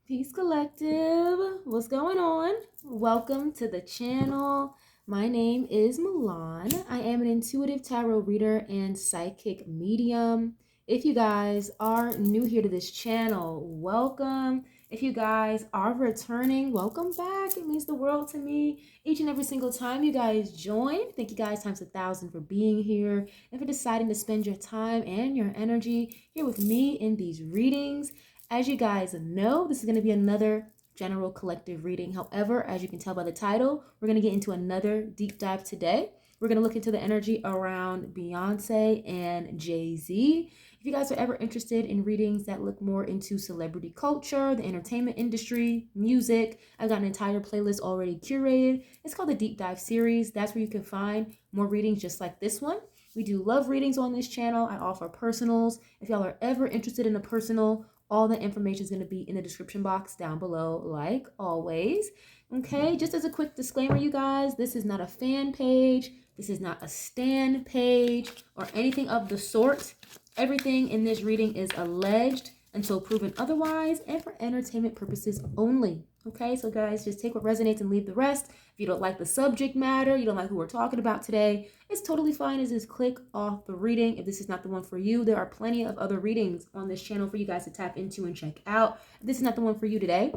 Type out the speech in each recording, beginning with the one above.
Peace Collective. What's going on? Welcome to the channel. My name is Milan. I am an intuitive tarot reader and psychic medium. If you guys are new here to this channel, welcome. If you guys are returning, welcome back. It means the world to me each and every single time you guys join. Thank you guys times 1,000 for being here and for deciding to spend your time and your energy here with me in these readings. As you guys know, this is going to be another general collective reading. However, as you can tell by the title, we're going to get into another deep dive today. We're going to look into the energy around Beyonce and Jay-Z. If you guys are ever interested in readings that look more into celebrity culture, the entertainment industry, music, I've got an entire playlist already curated. It's called the Deep Dive Series. That's where you can find more readings just like this one. We do love readings on this channel. I offer personals. If y'all are ever interested in a personal, all the information is going to be in the description box down below, like always. Okay, just as a quick disclaimer, you guys, this is not a fan page. This is not a stan page or anything of the sort. Everything in this reading is alleged until proven otherwise and for entertainment purposes only. Okay, so guys, just take what resonates and leave the rest. If you don't like the subject matter, you don't like who we're talking about today, it's totally fine to just click off the reading. If this is not the one for you, there are plenty of other readings on this channel for you guys to tap into and check out. If this is not the one for you today,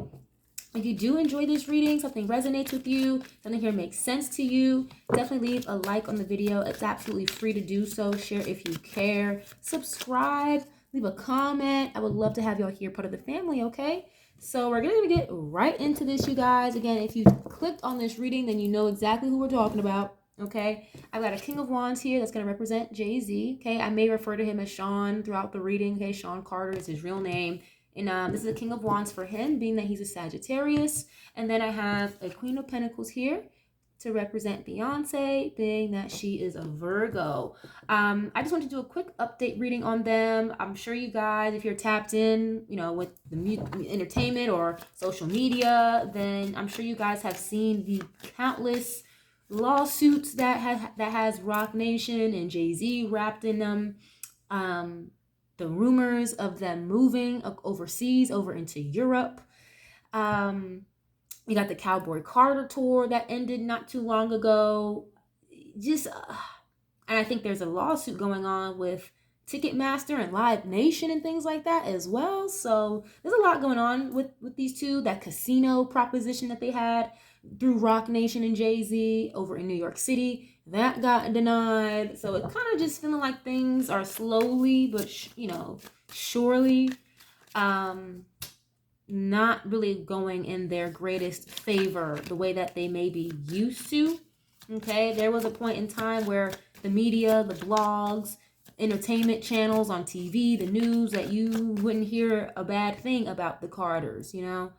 if you do enjoy this reading, something resonates with you, something here makes sense to you, definitely leave a like on the video. It's absolutely free to do so. Share if you care. Subscribe. Leave a comment. I would love to have y'all here, part of the family, okay? So we're going to get right into this, you guys. Again, if you clicked on this reading, then you know exactly who we're talking about, okay? I've got a King of Wands here that's going to represent Jay-Z, okay? I may refer to him as Shawn throughout the reading, okay? Shawn Carter is his real name. And this is a King of Wands for him, being that he's a Sagittarius. And then I have a Queen of Pentacles here to represent Beyonce, being that she is a Virgo. I just want to do a quick update reading on them. I'm sure you guys, if you're tapped in, you know, with the entertainment or social media, then I'm sure you guys have seen the countless lawsuits that has Roc Nation and Jay-Z wrapped in them. The rumors of them moving overseas, over into Europe. You got the Cowboy Carter tour that ended not too long ago. And I think there's a lawsuit going on with Ticketmaster and Live Nation and things like that as well. So there's a lot going on with these two. That casino proposition that they had through Roc Nation and Jay-Z over in New York City, that got denied. So it kind of just feeling like things are slowly but surely not really going in their greatest favor the way that they may be used to. Okay, there was a point in time where the media, the blogs, entertainment channels on TV, the news, that you wouldn't hear a bad thing about the Carters, you know.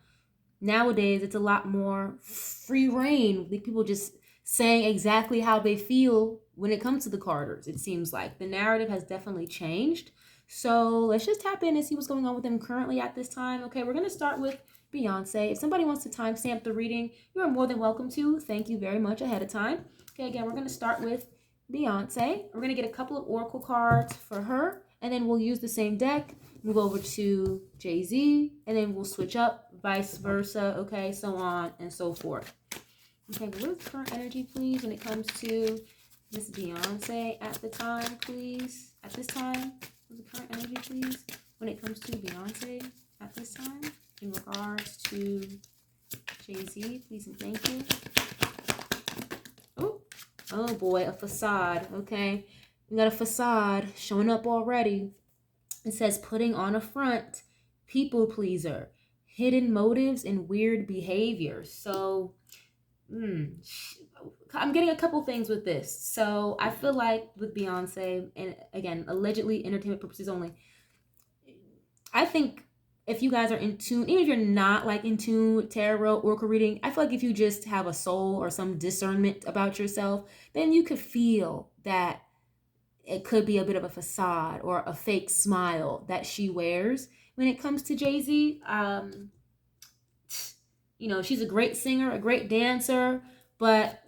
Nowadays, it's a lot more free reign. People just saying exactly how they feel when it comes to the Carters. It seems like the narrative has definitely changed. So let's just tap in and see what's going on with them currently at this time. Okay, we're going to start with Beyonce. If somebody wants to timestamp the reading, you are more than welcome to. Thank you very much ahead of time. Okay, again, we're going to start with Beyonce. We're going to get a couple of oracle cards for her, and then we'll use the same deck, move over to Jay-Z, and then we'll switch up, vice versa, okay, so on and so forth. Okay, but what is current energy, please, when it comes to Miss Beyonce at the time, please? At this time, what's the current energy, please, when it comes to Beyonce at this time in regards to Jay-Z, please and thank you. Oh boy, a facade, okay? We got a facade showing up already. It says putting on a front, people pleaser, hidden motives, and weird behavior. So, I'm getting a couple things with this. So I feel like with Beyonce, and again, allegedly entertainment purposes only, I think if you guys are in tune, even if you're not like in tune with tarot, oracle reading, I feel like if you just have a soul or some discernment about yourself, then you could feel that it could be a bit of a facade or a fake smile that she wears when it comes to Jay-Z. You know, she's a great singer, a great dancer, but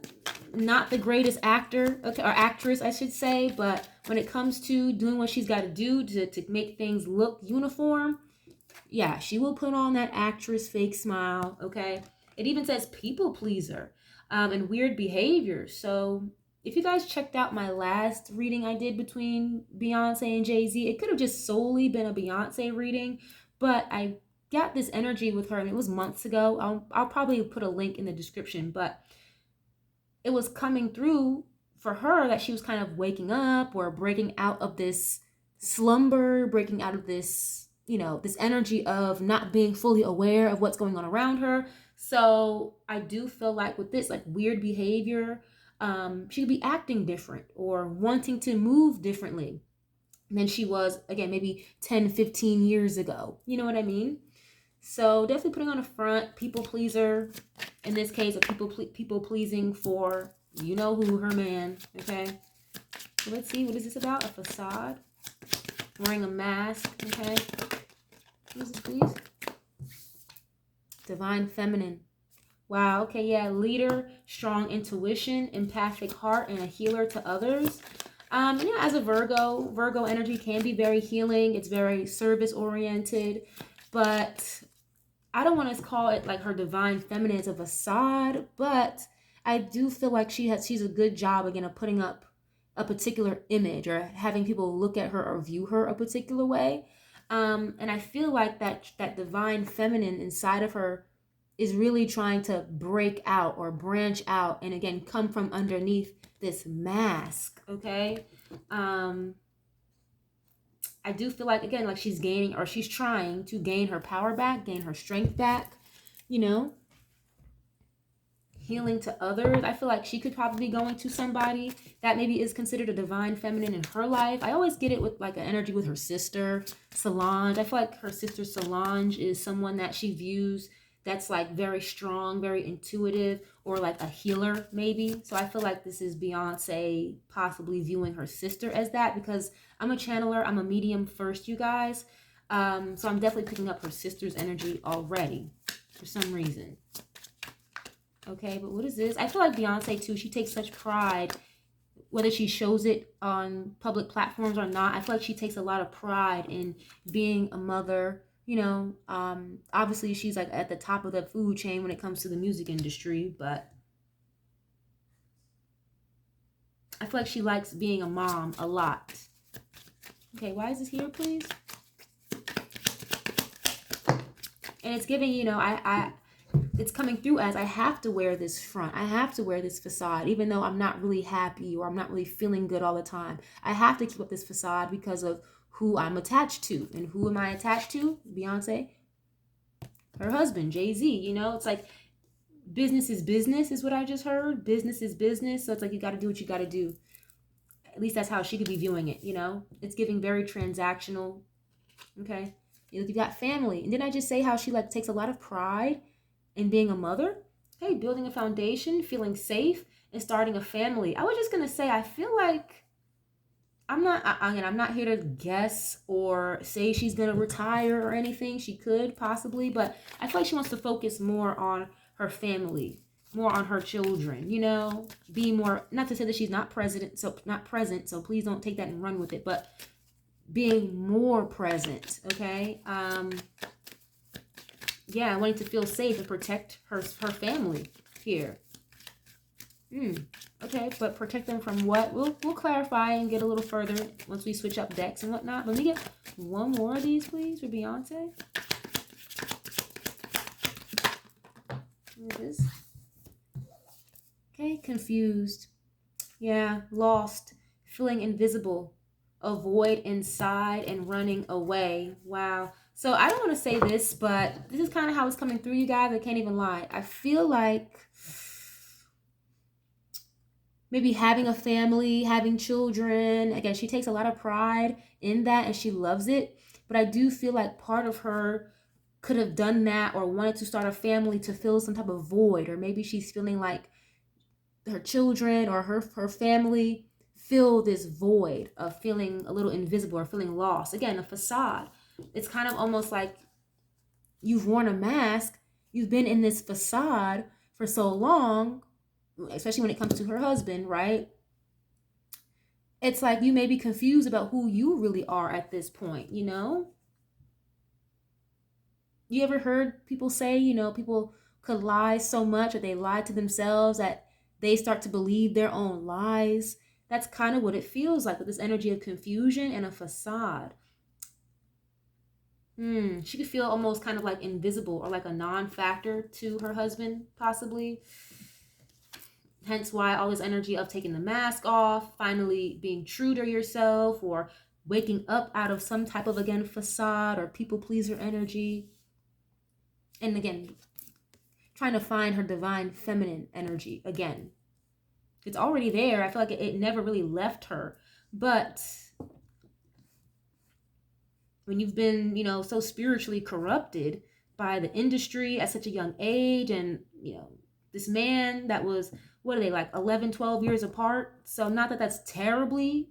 not the greatest actor, okay, or actress, I should say. But when it comes to doing what she's got to do to make things look uniform, Yeah, she will put on that actress fake smile, okay? It even says people pleaser and weird behavior. So if you guys checked out my last reading I did between Beyonce and Jay-Z, it could have just solely been a Beyonce reading, but I got this energy with her, and it was months ago. I'll probably put a link in the description, but it was coming through for her that she was kind of waking up or breaking out of this slumber, breaking out of this, this energy of not being fully aware of what's going on around her. So I do feel like with this, like weird behavior, she could be acting different or wanting to move differently than she was, again, maybe 10, 15 years ago. You know what I mean? So definitely putting on a front, people pleaser. In this case, a people pleasing for you know who, her man. Okay. So let's see, what is this about? A facade, wearing a mask. Okay. What is this, please? Divine feminine. Wow. Okay. Yeah. Leader, strong intuition, empathic heart, and a healer to others. As a Virgo energy can be very healing. It's very service oriented, but I don't want to call it like her divine feminine is a facade, but I do feel like she's a good job again of putting up a particular image or having people look at her or view her a particular way. And I feel like that divine feminine inside of her is really trying to break out or branch out and again come from underneath this mask. Okay. I do feel like, again, like she's gaining or she's trying to gain her power back, gain her strength back, healing to others. I feel like she could probably be going to somebody that maybe is considered a divine feminine in her life. I always get it with like an energy with her sister, Solange. I feel like her sister Solange is someone that she views that's like very strong, very intuitive, or like a healer maybe. So I feel like this is Beyonce possibly viewing her sister as that, because I'm a channeler, I'm a medium first, you guys. So I'm definitely picking up her sister's energy already for some reason. Okay, but what is this? I feel like Beyonce too, she takes such pride, whether she shows it on public platforms or not. I feel like she takes a lot of pride in being a mother. Obviously she's like at the top of the food chain when it comes to the music industry, but I feel like she likes being a mom a lot. Okay, why is this here, please? And it's giving, it's coming through as I have to wear this front. I have to wear this facade, even though I'm not really happy or I'm not really feeling good all the time. I have to keep up this facade because of who I'm attached to. And who am I attached to? Beyonce. Her husband, Jay-Z. It's like business is what I just heard. Business is business. So it's like you got to do what you got to do. At least that's how she could be viewing it, It's giving very transactional. Okay. You got family. And didn't I just say how she like takes a lot of pride in being a mother? Hey, building a foundation, feeling safe, and starting a family. I was just going to say, I feel like I'm not here to guess or say she's going to retire or anything. She could possibly, but I feel like she wants to focus more on her family, more on her children, be more, not to say that she's not present, so please don't take that and run with it, but being more present. Okay. Wanting to feel safe and protect her family here. Okay, but protect them from what? We'll clarify and get a little further once we switch up decks and whatnot. Let me get one more of these, please, for Beyonce. What is this? Okay, confused. Yeah, lost, feeling invisible, a void inside and running away. Wow. So I don't want to say this, but this is kind of how it's coming through, you guys. I can't even lie. I feel like maybe having a family, having children. Again, she takes a lot of pride in that and she loves it. But I do feel like part of her could have done that or wanted to start a family to fill some type of void. Or maybe she's feeling like her children or her family fill this void of feeling a little invisible or feeling lost. Again, a facade. It's kind of almost like you've worn a mask. You've been in this facade for so long, especially when it comes to her husband, right? It's like you may be confused about who you really are at this point, You ever heard people say, you know, people could lie so much, or they lie to themselves, that they start to believe their own lies? That's kind of what it feels like with this energy of confusion and a facade. She could feel almost kind of like invisible, or like a non-factor to her husband, possibly. Hence why all this energy of taking the mask off, finally being true to yourself, or waking up out of some type of, again, facade or people pleaser energy. And again, trying to find her divine feminine energy again. It's already there. I feel like it never really left her. But when you've been, you know, so spiritually corrupted by the industry at such a young age, and, you know, this man that was, what are they, like 11, 12 years apart? So not that that's terribly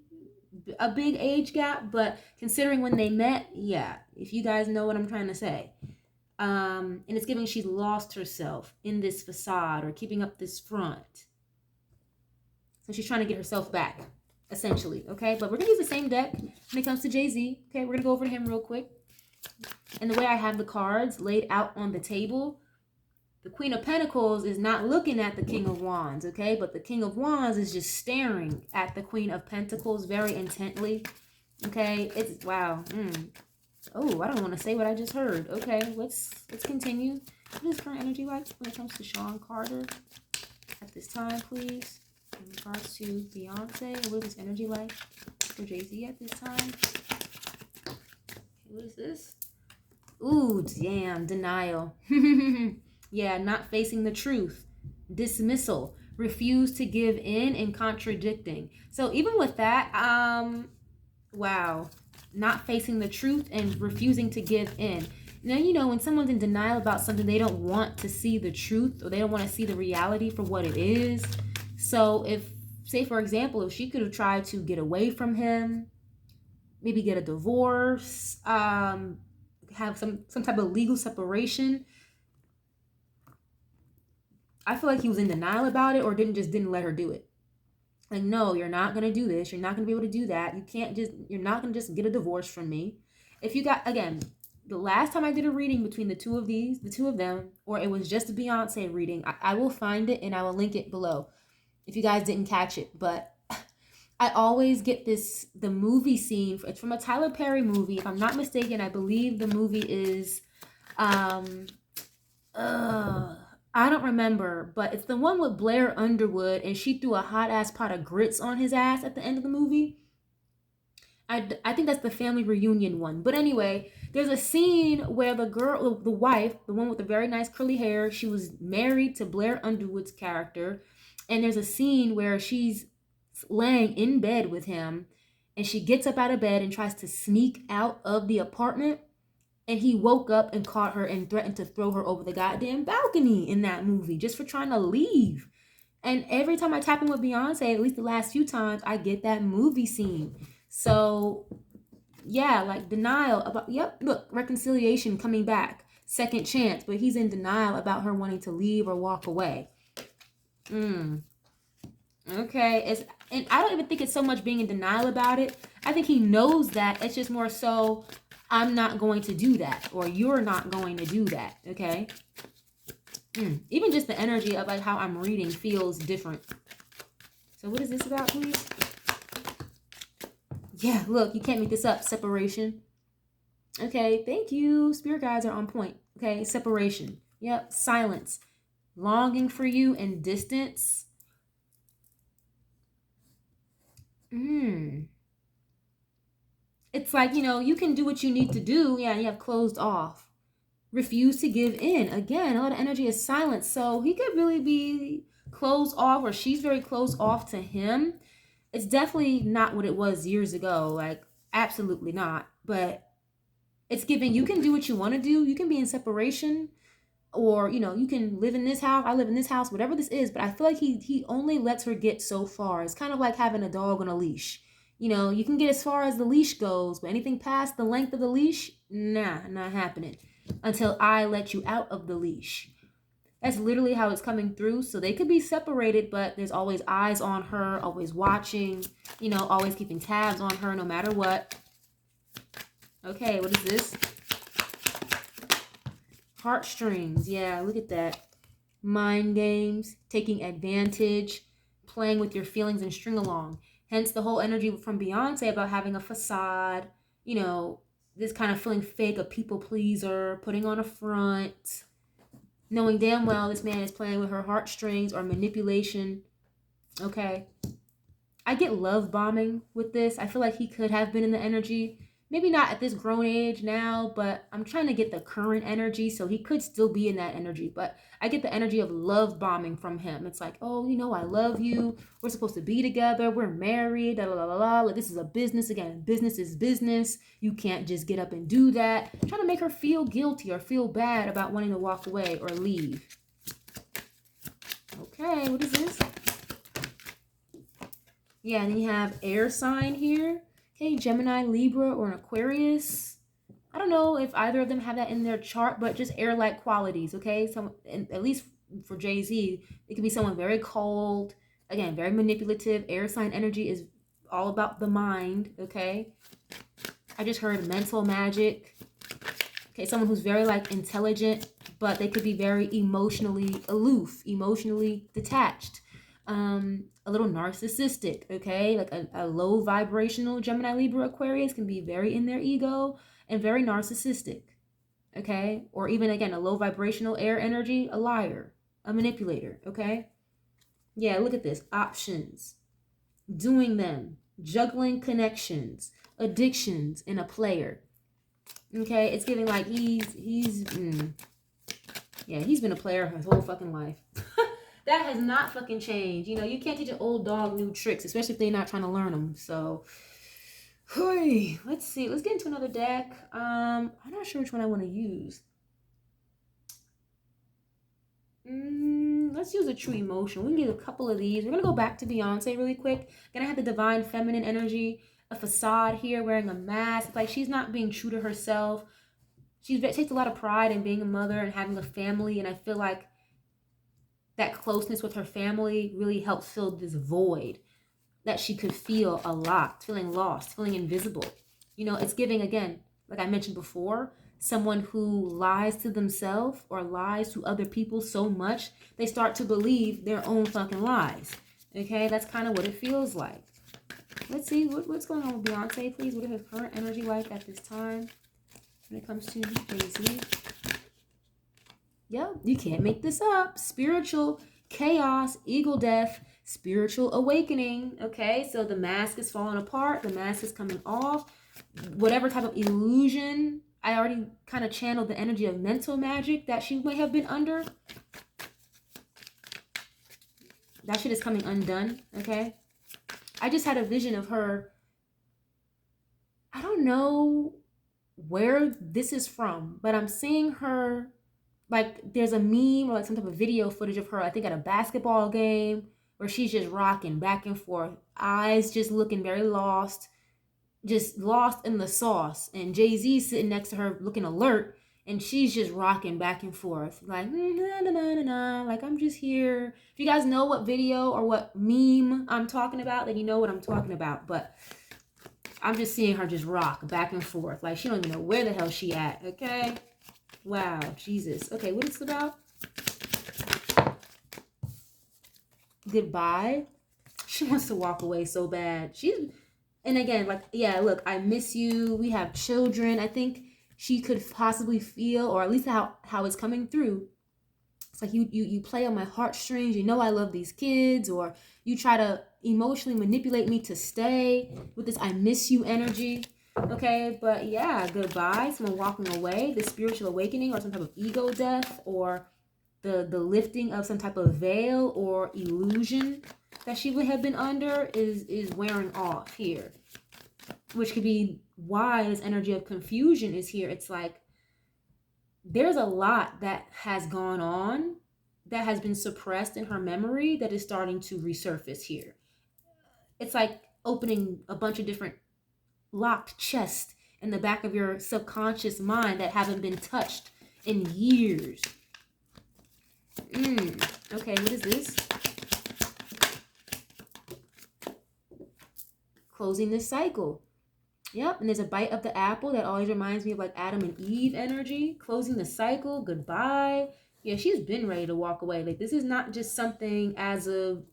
a big age gap, but considering when they met, yeah, if you guys know what I'm trying to say. And it's giving she's lost herself in this facade, or keeping up this front. So she's trying to get herself back, essentially, okay? But we're going to use the same deck when it comes to Jay-Z, okay? We're going to go over to him real quick. And the way I have the cards laid out on the table, the Queen of Pentacles is not looking at the King of Wands, okay? But the King of Wands is just staring at the Queen of Pentacles very intently, okay? It's, wow. Oh, I don't want to say what I just heard. Okay, let's continue. What is current energy like when it comes to Shawn Carter at this time, please? In regards to Beyonce, what is energy like for Jay-Z at this time? Okay, what is this? Ooh, damn, denial. Yeah, not facing the truth. Dismissal. Refuse to give in and contradicting. So even with that, wow. Not facing the truth and refusing to give in. Now, you know, when someone's in denial about something, they don't want to see the truth, or they don't want to see the reality for what it is. So if, say for example, if she could have tried to get away from him, maybe get a divorce, have some type of legal separation, I feel like he was in denial about it, or didn't let her do it. Like, no, you're not going to do this. You're not going to be able to do that. You're not going to just get a divorce from me. If you got, again, the last time I did a reading between the two of them, or it was just a Beyonce reading, I will find it and I will link it below if you guys didn't catch it. But I always get the movie scene. It's from a Tyler Perry movie. If I'm not mistaken, I believe the movie is, I don't remember, but it's the one with Blair Underwood, and she threw a hot ass pot of grits on his ass at the end of the movie. I think that's the family reunion one. But anyway, there's a scene where the girl, the wife, the one with the very nice curly hair, she was married to Blair Underwood's character. And there's a scene where she's laying in bed with him, and she gets up out of bed and tries to sneak out of the apartment. And he woke up and caught her and threatened to throw her over the goddamn balcony in that movie just for trying to leave. And every time I tap in with Beyonce, at least the last few times, I get that movie scene. So, yeah, like denial about, yep, look, reconciliation coming back, second chance, but he's in denial about her wanting to leave or walk away. Okay, and I don't even think it's so much being in denial about it. I think he knows that. It's just more so, I'm not going to do that, or you're not going to do that, okay? Even just the energy of like how I'm reading feels different. So what is this about, please? Yeah, look, you can't make this up. Separation. Okay, thank you. Spirit guides are on point. Okay, separation. Yep, silence. Longing for you and distance. It's like, you know, you can do what you need to do. Yeah, you have closed off. Refuse to give in. Again, a lot of energy is silence. So he could really be closed off, or she's very closed off to him. It's definitely not what it was years ago. Like, absolutely not. But it's giving, you can do what you want to do. You can be in separation, or, you know, you can live in this house. I live in this house, whatever this is. But I feel like he only lets her get so far. It's kind of like having a dog on a leash. You know, you can get as far as the leash goes, but anything past the length of the leash, nah, not happening until I let you out of the leash. That's literally how it's coming through. So they could be separated, but there's always eyes on her, always watching, you know, always keeping tabs on her no matter what. Okay, what is this? Heartstrings. Yeah, look at that. Mind games, taking advantage, playing with your feelings and string along. Hence the whole energy from Beyonce about having a facade, you know, this kind of feeling fake, a people pleaser, putting on a front, knowing damn well this man is playing with her heartstrings or manipulation. Okay. I get love bombing with this. I feel like he could have been in the energy. Maybe not at this grown age now, but I'm trying to get the current energy, so he could still be in that energy. But I get the energy of love bombing from him. It's like, oh, you know, I love you. We're supposed to be together. We're married. Da, da, da, da, da. Like, this is a business. Again, business is business. You can't just get up and do that. Trying to make her feel guilty or feel bad about wanting to walk away or leave. Okay, what is this? Yeah, and then you have air sign here. Okay, Gemini, Libra, or an Aquarius. I don't know if either of them have that in their chart, but just air-like qualities, okay? So, at least for Jay-Z, it could be someone very cold, again, very manipulative. Air sign energy is all about the mind, okay? I just heard mental magic. Okay, someone who's very, like, intelligent, but they could be very emotionally aloof, emotionally detached. A little narcissistic, okay? Like a low vibrational Gemini, Libra, Aquarius can be very in their ego and very narcissistic, okay? Or even, again, a low vibrational air energy, a liar, a manipulator, okay? Yeah, look at this. Options, doing them, juggling connections, addictions, and a player, okay? It's giving like he's been a player his whole fucking life. That has not fucking changed. You know, you can't teach an old dog new tricks, especially if they're not trying to learn them. So, let's see. Let's get into another deck. I'm not sure which one I want to use. Let's use a true emotion. We can get a couple of these. We're going to go back to Beyonce really quick. Gonna have the divine feminine energy, a facade here, wearing a mask. It's like she's not being true to herself. She takes a lot of pride in being a mother and having a family, and I feel like that closeness with her family really helps fill this void that she could feel a lot, feeling lost, feeling invisible. You know, it's giving, again, like I mentioned before, someone who lies to themselves or lies to other people so much, they start to believe their own fucking lies. Okay, that's kind of what it feels like. Let's see, what's going on with Beyonce, please? What is her current energy like at this time when it comes to Jay-Z? Yeah, you can't make this up. Spiritual chaos, eagle death, spiritual awakening. Okay, so the mask is falling apart. The mask is coming off. Whatever type of illusion, I already kind of channeled the energy of mental magic that she may have been under. That shit is coming undone, okay? I just had a vision of her. I don't know where this is from, but I'm seeing her. Like, there's a meme or like some type of video footage of her, I think at a basketball game, where she's just rocking back and forth. Eyes just looking very lost. Just lost in the sauce. And Jay-Z sitting next to her looking alert. And she's just rocking back and forth. Like, na, na, na, na, na. Like, I'm just here. If you guys know what video or what meme I'm talking about, then you know what I'm talking about. But I'm just seeing her just rock back and forth. Like, she don't even know where the hell she at, okay? Wow, Jesus. Okay, what is it about? Goodbye. She wants to walk away so bad. And again, like, yeah, look, I miss you. We have children. I think she could possibly feel, or at least how it's coming through. It's like you play on my heartstrings. You know I love these kids, or you try to emotionally manipulate me to stay with this I miss you energy. Okay, but yeah, goodbye. Someone walking away, the spiritual awakening, or some type of ego death, or the lifting of some type of veil or illusion that she would have been under is wearing off here, which could be why this energy of confusion is here. It's like there's a lot that has gone on that has been suppressed in her memory that is starting to resurface here. It's like opening a bunch of different locked chests in the back of your subconscious mind that haven't been touched in years. Okay, what is this? Closing this cycle. Yep, and there's a bite of the apple that always reminds me of like Adam and Eve energy, closing the cycle, goodbye. Yeah, she's been ready to walk away. Like, this is not just something as of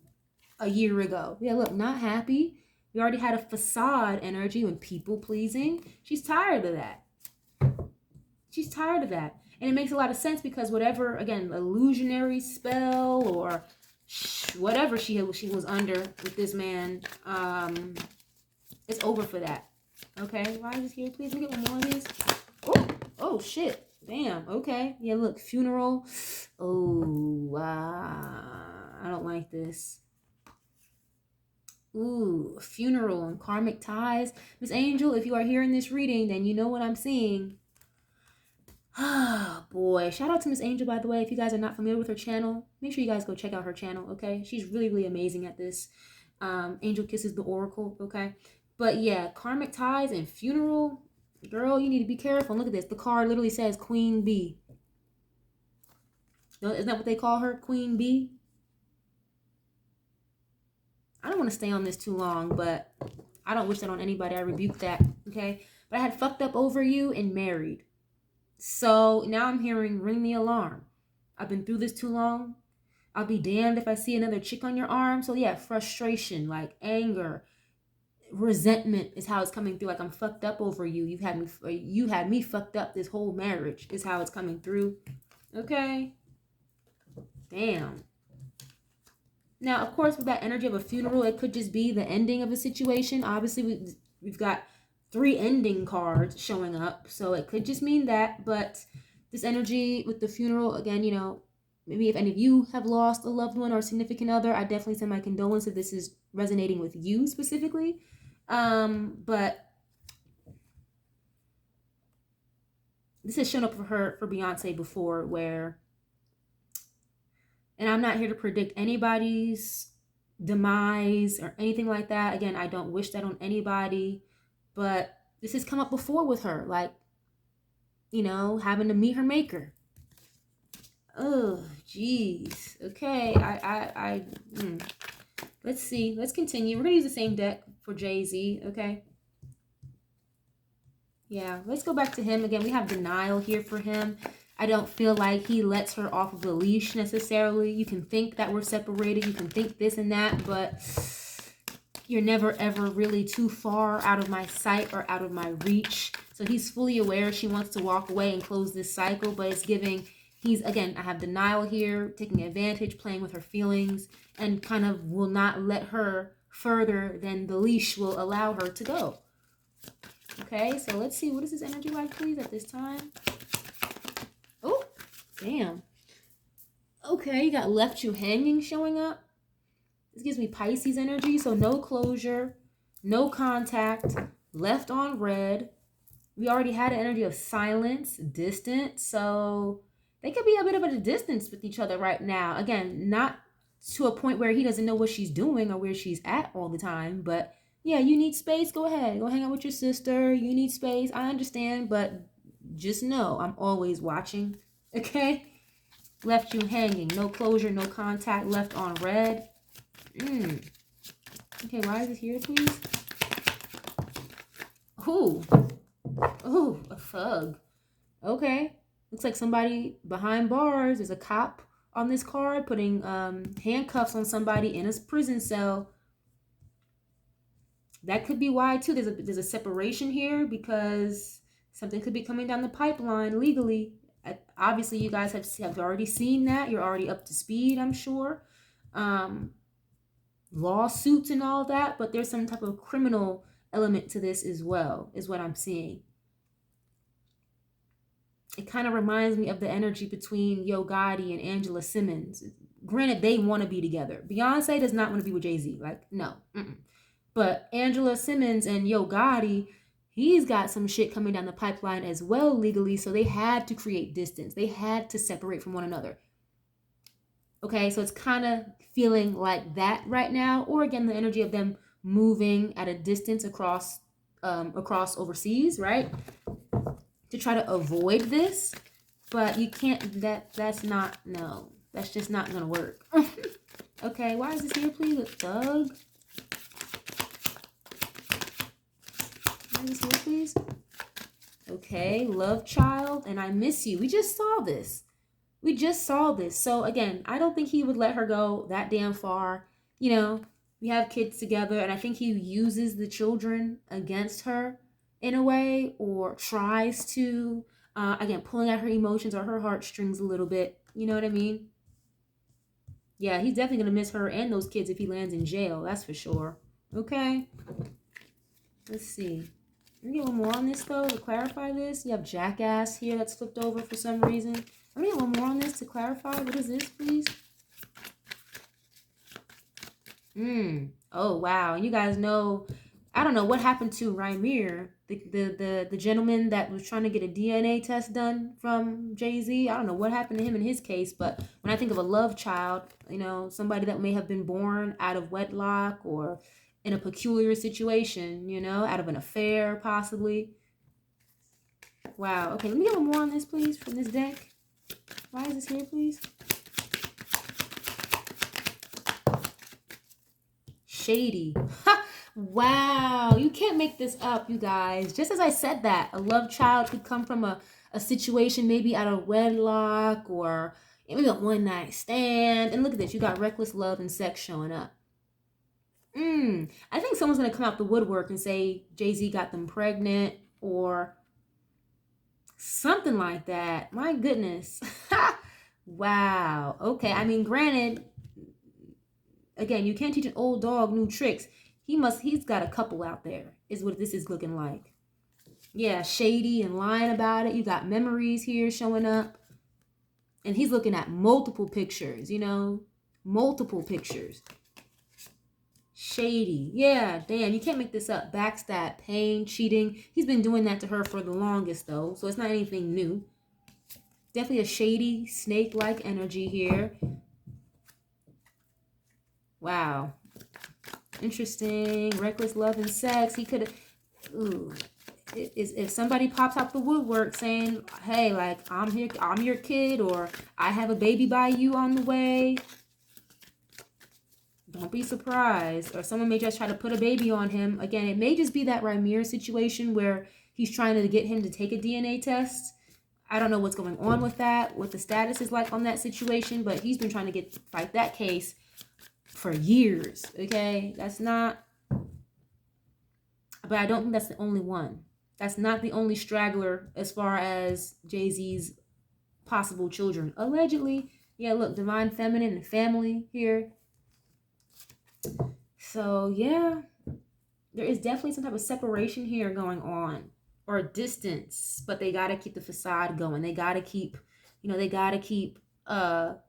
a year ago. Yeah, look, not happy. We already had a facade energy and people pleasing. She's tired of that. She's tired of that. And it makes a lot of sense because whatever, again, illusionary spell or whatever she was under with this man, it's over for that. Okay, why is this here? Please, let me get one more of these. Oh, shit. Damn, okay. Yeah, look, funeral. Oh, I don't like this. Ooh, funeral and karmic ties. Miss Angel, if you are hearing this reading, then you know what I'm seeing. Oh, boy. Shout out to Miss Angel, by the way. If you guys are not familiar with her channel, make sure you guys go check out her channel, okay? She's really, really amazing at this. Angel Kisses the Oracle, okay? But yeah, karmic ties and funeral. Girl, you need to be careful. Look at this. The card literally says Queen Bee. Isn't that what they call her? Queen Bee? I don't want to stay on this too long, but I don't wish that on anybody. I rebuke that, okay? But I had fucked up over you and married. So now I'm hearing ring the alarm. I've been through this too long. I'll be damned if I see another chick on your arm. So yeah, frustration, like anger, resentment is how it's coming through. Like, I'm fucked up over you. You had me fucked up. This whole marriage is how it's coming through. Okay. Damn. Now, of course, with that energy of a funeral, it could just be the ending of a situation. Obviously, we've got 3 ending cards showing up, so it could just mean that. But this energy with the funeral, again, you know, maybe if any of you have lost a loved one or a significant other, I definitely send my condolences if this is resonating with you specifically. But this has shown up for Beyonce before, where, and I'm not here to predict anybody's demise or anything like that. Again, I don't wish that on anybody, but this has come up before with her, like, you know, having to meet her maker. Oh, jeez. Okay, let's see. Let's continue. We're gonna use the same deck for Jay-Z, okay? Yeah, let's go back to him. Again, we have denial here for him. I don't feel like he lets her off of the leash necessarily. You can think that we're separated. You can think this and that, but you're never, ever really too far out of my sight or out of my reach. So he's fully aware she wants to walk away and close this cycle, but it's giving, again, I have denial here, taking advantage, playing with her feelings, and kind of will not let her further than the leash will allow her to go. Okay, so let's see. What is this energy like, please, at this time? Oh, damn. Okay, you got left you hanging showing up. This gives me Pisces energy, so no closure, no contact, left on red. We already had an energy of silence, distant, so they could be a bit of a distance with each other right now. Again, not to a point where he doesn't know what she's doing or where she's at all the time, but yeah, you need space, go ahead. Go hang out with your sister. You need space. I understand, but just know I'm always watching, okay? Left you hanging. No closure, no contact. Left on red. Okay, why is it here, please? Ooh. Ooh, a thug. Okay. Looks like somebody behind bars. There's a cop on this card putting handcuffs on somebody in a prison cell. That could be why, too. There's a separation here because something could be coming down the pipeline legally. Obviously, you guys have already seen that. You're already up to speed, I'm sure. Lawsuits and all that, but there's some type of criminal element to this as well, is what I'm seeing. It kind of reminds me of the energy between Yo Gotti and Angela Simmons. Granted, they want to be together. Beyonce does not want to be with Jay-Z. Like, no. But Angela Simmons and Yo Gotti, he's got some shit coming down the pipeline as well legally, so they had to create distance. They had to separate from one another. Okay, so it's kind of feeling like that right now. Or again, the energy of them moving at a distance across overseas, right? To try to avoid this. But you can't, that's just not gonna work. Okay, why is this here, please? A thug? Why is this here, please? Okay, love child, and I miss you. We just saw this. We just saw this. So again, I don't think he would let her go that damn far. You know, we have kids together, and I think he uses the children against her in a way, or tries to, again, pulling at her emotions or her heartstrings a little bit. You know what I mean? Yeah, he's definitely going to miss her and those kids if he lands in jail. That's for sure. Okay. Let's see. Let me get one more on this, though, to clarify this. You have jackass here that's flipped over for some reason. Let me get one more on this to clarify. What is this, please? Oh, wow. You guys know, I don't know what happened to Rymir, the gentleman that was trying to get a DNA test done from Jay-Z. I don't know what happened to him in his case, but when I think of a love child, you know, somebody that may have been born out of wedlock or in a peculiar situation, you know, out of an affair, possibly. Wow. Okay, let me get one more on this, please, from this deck. Why is this here, please? Shady. Ha! Wow. You can't make this up, you guys. Just as I said that, a love child could come from a situation maybe out of wedlock or maybe a one-night stand. And look at this. You got reckless love and sex showing up. I think someone's going to come out the woodwork and say Jay-Z got them pregnant or something like that. My goodness. Wow. Okay. I mean, granted, again, you can't teach an old dog new tricks. He's got a couple out there, is what this is looking like. Yeah, shady and lying about it. You got memories here showing up. And he's looking at multiple pictures, you know, multiple pictures. Shady. Yeah, damn, you can't make this up. Backstab, pain, cheating. He's been doing that to her for the longest, though, so it's not anything new. Definitely a shady, snake-like energy here. Wow. Interesting. Reckless love and sex. He could have... Ooh. If somebody pops out the woodwork saying, hey, like, I'm here, I'm your kid, or I have a baby by you on the way, don't be surprised. Or someone may just try to put a baby on him. Again, it may just be that Rymir situation where he's trying to get him to take a DNA test. I don't know what's going on with that, what the status is like on that situation, but he's been trying to fight that case for years, okay? That's not, but I don't think that's the only one. That's not the only straggler as far as Jay-Z's possible children. Allegedly. Yeah, look, divine feminine and family here. So, yeah. There is definitely some type of separation here going on. Or distance. But they got to keep the facade going. They got to keep, you know, they got to keep the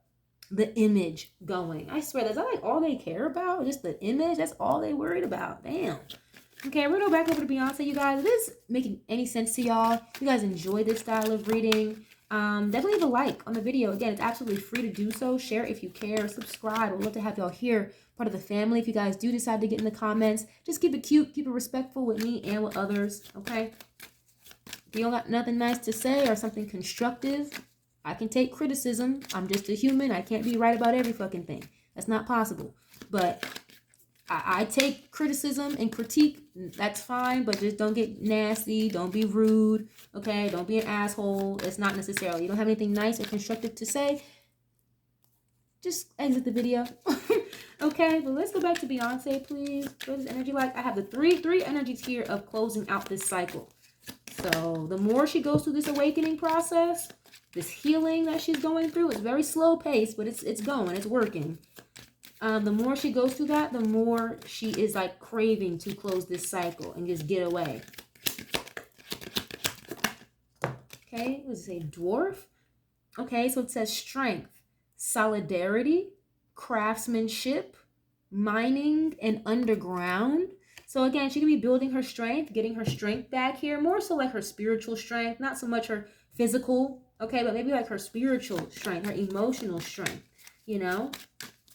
image going. I swear, that's not like all they care about. Just the image. That's all they worried about. Damn. Okay, we're going to go back over to Beyonce, you guys. Is this making any sense to y'all? You guys enjoy this style of reading? Definitely leave a like on the video. Again, it's absolutely free to do so. Share if you care. Subscribe. I'd love to have y'all here, part of the family. If you guys do decide to get in the comments, just keep it cute. Keep it respectful with me and with others, okay? If you don't got nothing nice to say or something constructive, I can take criticism. I'm just a human. I can't be right about every fucking thing. That's not possible. But I take criticism and critique. That's fine, but just don't get nasty. Don't be rude, okay? Don't be an asshole. It's not necessarily. You don't have anything nice or constructive to say, just exit the video. Okay, but let's go back to Beyonce, please. What is energy like? I have the three energies here of closing out this cycle. So the more she goes through this awakening process, this healing that she's going through, it's very slow paced, but it's going, it's working. The more she goes through that, the more she is like craving to close this cycle and just get away. Okay, what does it say? Dwarf? Okay, so it says strength, solidarity, craftsmanship, mining, and underground. So again, she could be building her strength, getting her strength back here, more so like her spiritual strength, not so much her physical, okay, but maybe like her spiritual strength, her emotional strength, you know?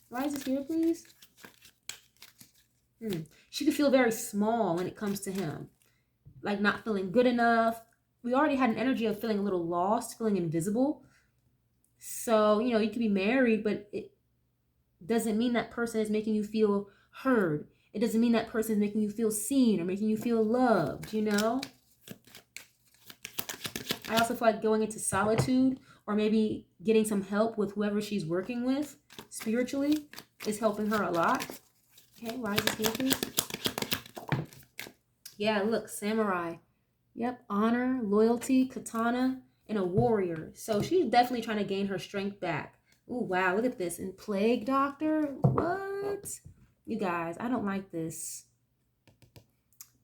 Why is this here, please? She could feel very small when it comes to him. Like not feeling good enough. We already had an energy of feeling a little lost, feeling invisible. So, you know, you could be married, but it doesn't mean that person is making you feel heard. It doesn't mean that person is making you feel seen or making you feel loved, you know? I also feel like going into solitude or maybe getting some help with whoever she's working with spiritually is helping her a lot. Okay, why is this here, please? Yeah, look, samurai. Yep, honor, loyalty, katana, and a warrior. So she's definitely trying to gain her strength back. Ooh, wow, look at this. And plague doctor? What? You guys, I don't like this.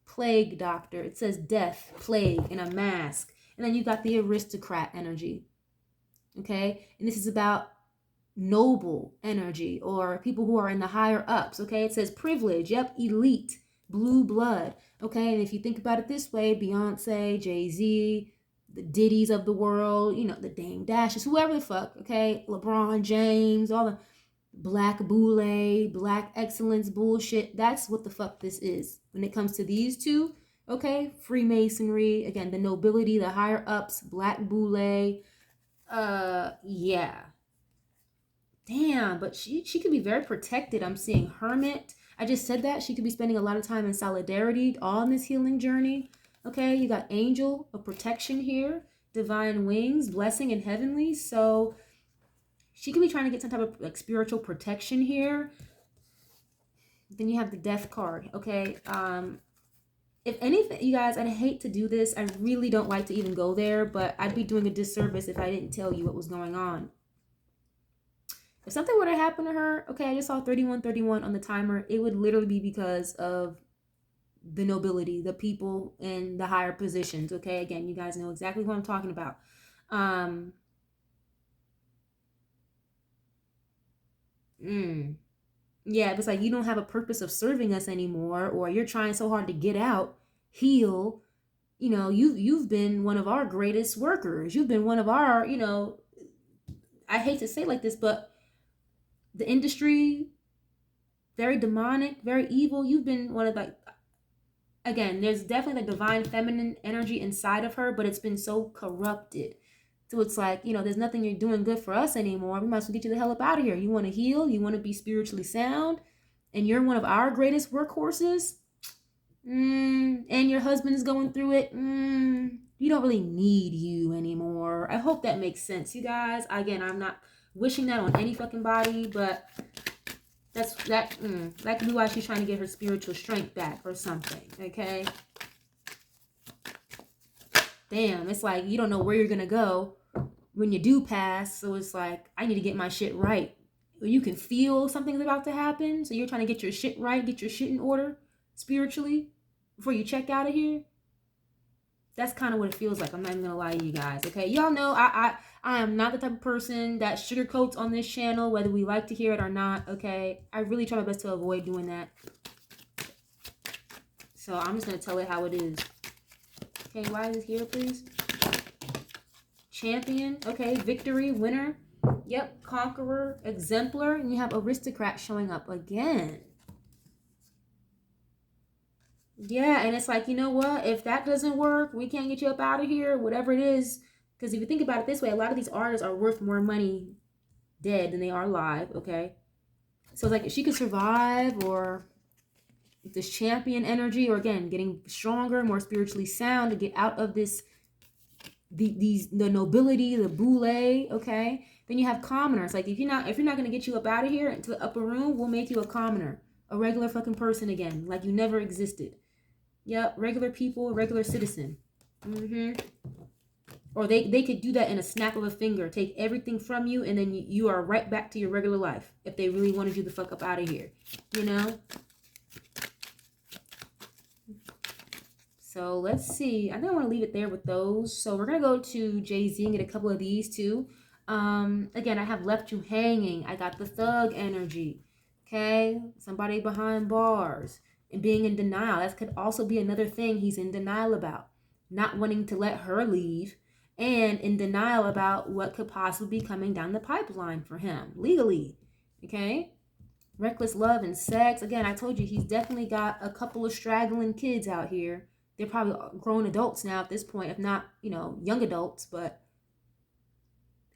Plague doctor. It says death, plague, and a mask. And then you got the aristocrat energy. Okay? And this is about noble energy or people who are in the higher ups. Okay? It says privilege. Yep, elite, blue blood. Okay? And if you think about it this way, Beyonce, Jay-Z, the Diddy's of the world, you know, the Dame Dashes, whoever the fuck, okay? LeBron James, all the black boule, black excellence bullshit. That's what the fuck this is. When it comes to these two, okay? Freemasonry, again, the nobility, the higher ups, black boule. Yeah. Damn, but she could be very protected. I'm seeing hermit. I just said that. She could be spending a lot of time in solidarity on this healing journey. Okay, you got angel of protection here, divine wings, blessing, and heavenly. So she could be trying to get some type of like spiritual protection here. Then you have the death card. Okay. If anything, you guys, I'd hate to do this. I really don't like to even go there, but I'd be doing a disservice if I didn't tell you what was going on. If something were to happen to her, okay, I just saw 3131 on the timer. It would literally be because of the nobility, the people in the higher positions. Okay, again, you guys know exactly what I'm talking about. Yeah, it's like you don't have a purpose of serving us anymore, or you're trying so hard to get out, heal. You know, you've been one of our greatest workers. You've been one of our, you know, I hate to say it like this, but the industry, very demonic, very evil. You've been one of like, again, there's definitely the divine feminine energy inside of her, but it's been so corrupted. So it's like, you know, there's nothing you're doing good for us anymore. We might as well get you the hell up out of here. You want to heal, you want to be spiritually sound, and you're one of our greatest workhorses. And your husband is going through it. We don't really need you anymore. I hope that makes sense, you guys. Again, I'm not wishing that on any fucking body, but that could be why she's trying to get her spiritual strength back or something. Okay. Damn, it's like you don't know where you're gonna go when you do pass. So it's like I need to get my shit right. You can feel something's about to happen, so you're trying to get your shit right, get your shit in order spiritually before you check out of here. That's kind of what it feels like. I'm not even gonna lie to you guys. Okay, y'all know I am not the type of person that sugarcoats on this channel, whether we like to hear it or not. Okay, I really try my best to avoid doing that. So I'm just gonna tell it how it is. Okay, why is it here, please? Champion. Okay, victory, winner. Yep, conqueror, exemplar, and you have aristocrat showing up again. Yeah, and it's like, you know what? If that doesn't work, we can't get you up out of here, whatever it is. Because if you think about it this way, a lot of these artists are worth more money dead than they are alive, okay? So it's like if she could survive, or this champion energy, or again, getting stronger, more spiritually sound to get out of this, the nobility, the boule, okay? Then you have commoners. Like if you're not gonna get you up out of here into the upper room, we'll make you a commoner, a regular fucking person again, like you never existed. Yep, regular people, regular citizen. Or they could do that in a snap of a finger, take everything from you, and then you are right back to your regular life if they really wanted you the fuck up out of here, you know? So let's see. I think I want to leave it there with those. So we're going to go to Jay-Z and get a couple of these too. Again, I have left you hanging. I got the thug energy. Okay? Somebody behind bars and being in denial. That could also be another thing he's in denial about. Not wanting to let her leave, and in denial about what could possibly be coming down the pipeline for him legally. Okay? Reckless love and sex. Again, I told you he's definitely got a couple of straggling kids out here. They're probably grown adults now at this point, if not, you know, young adults. But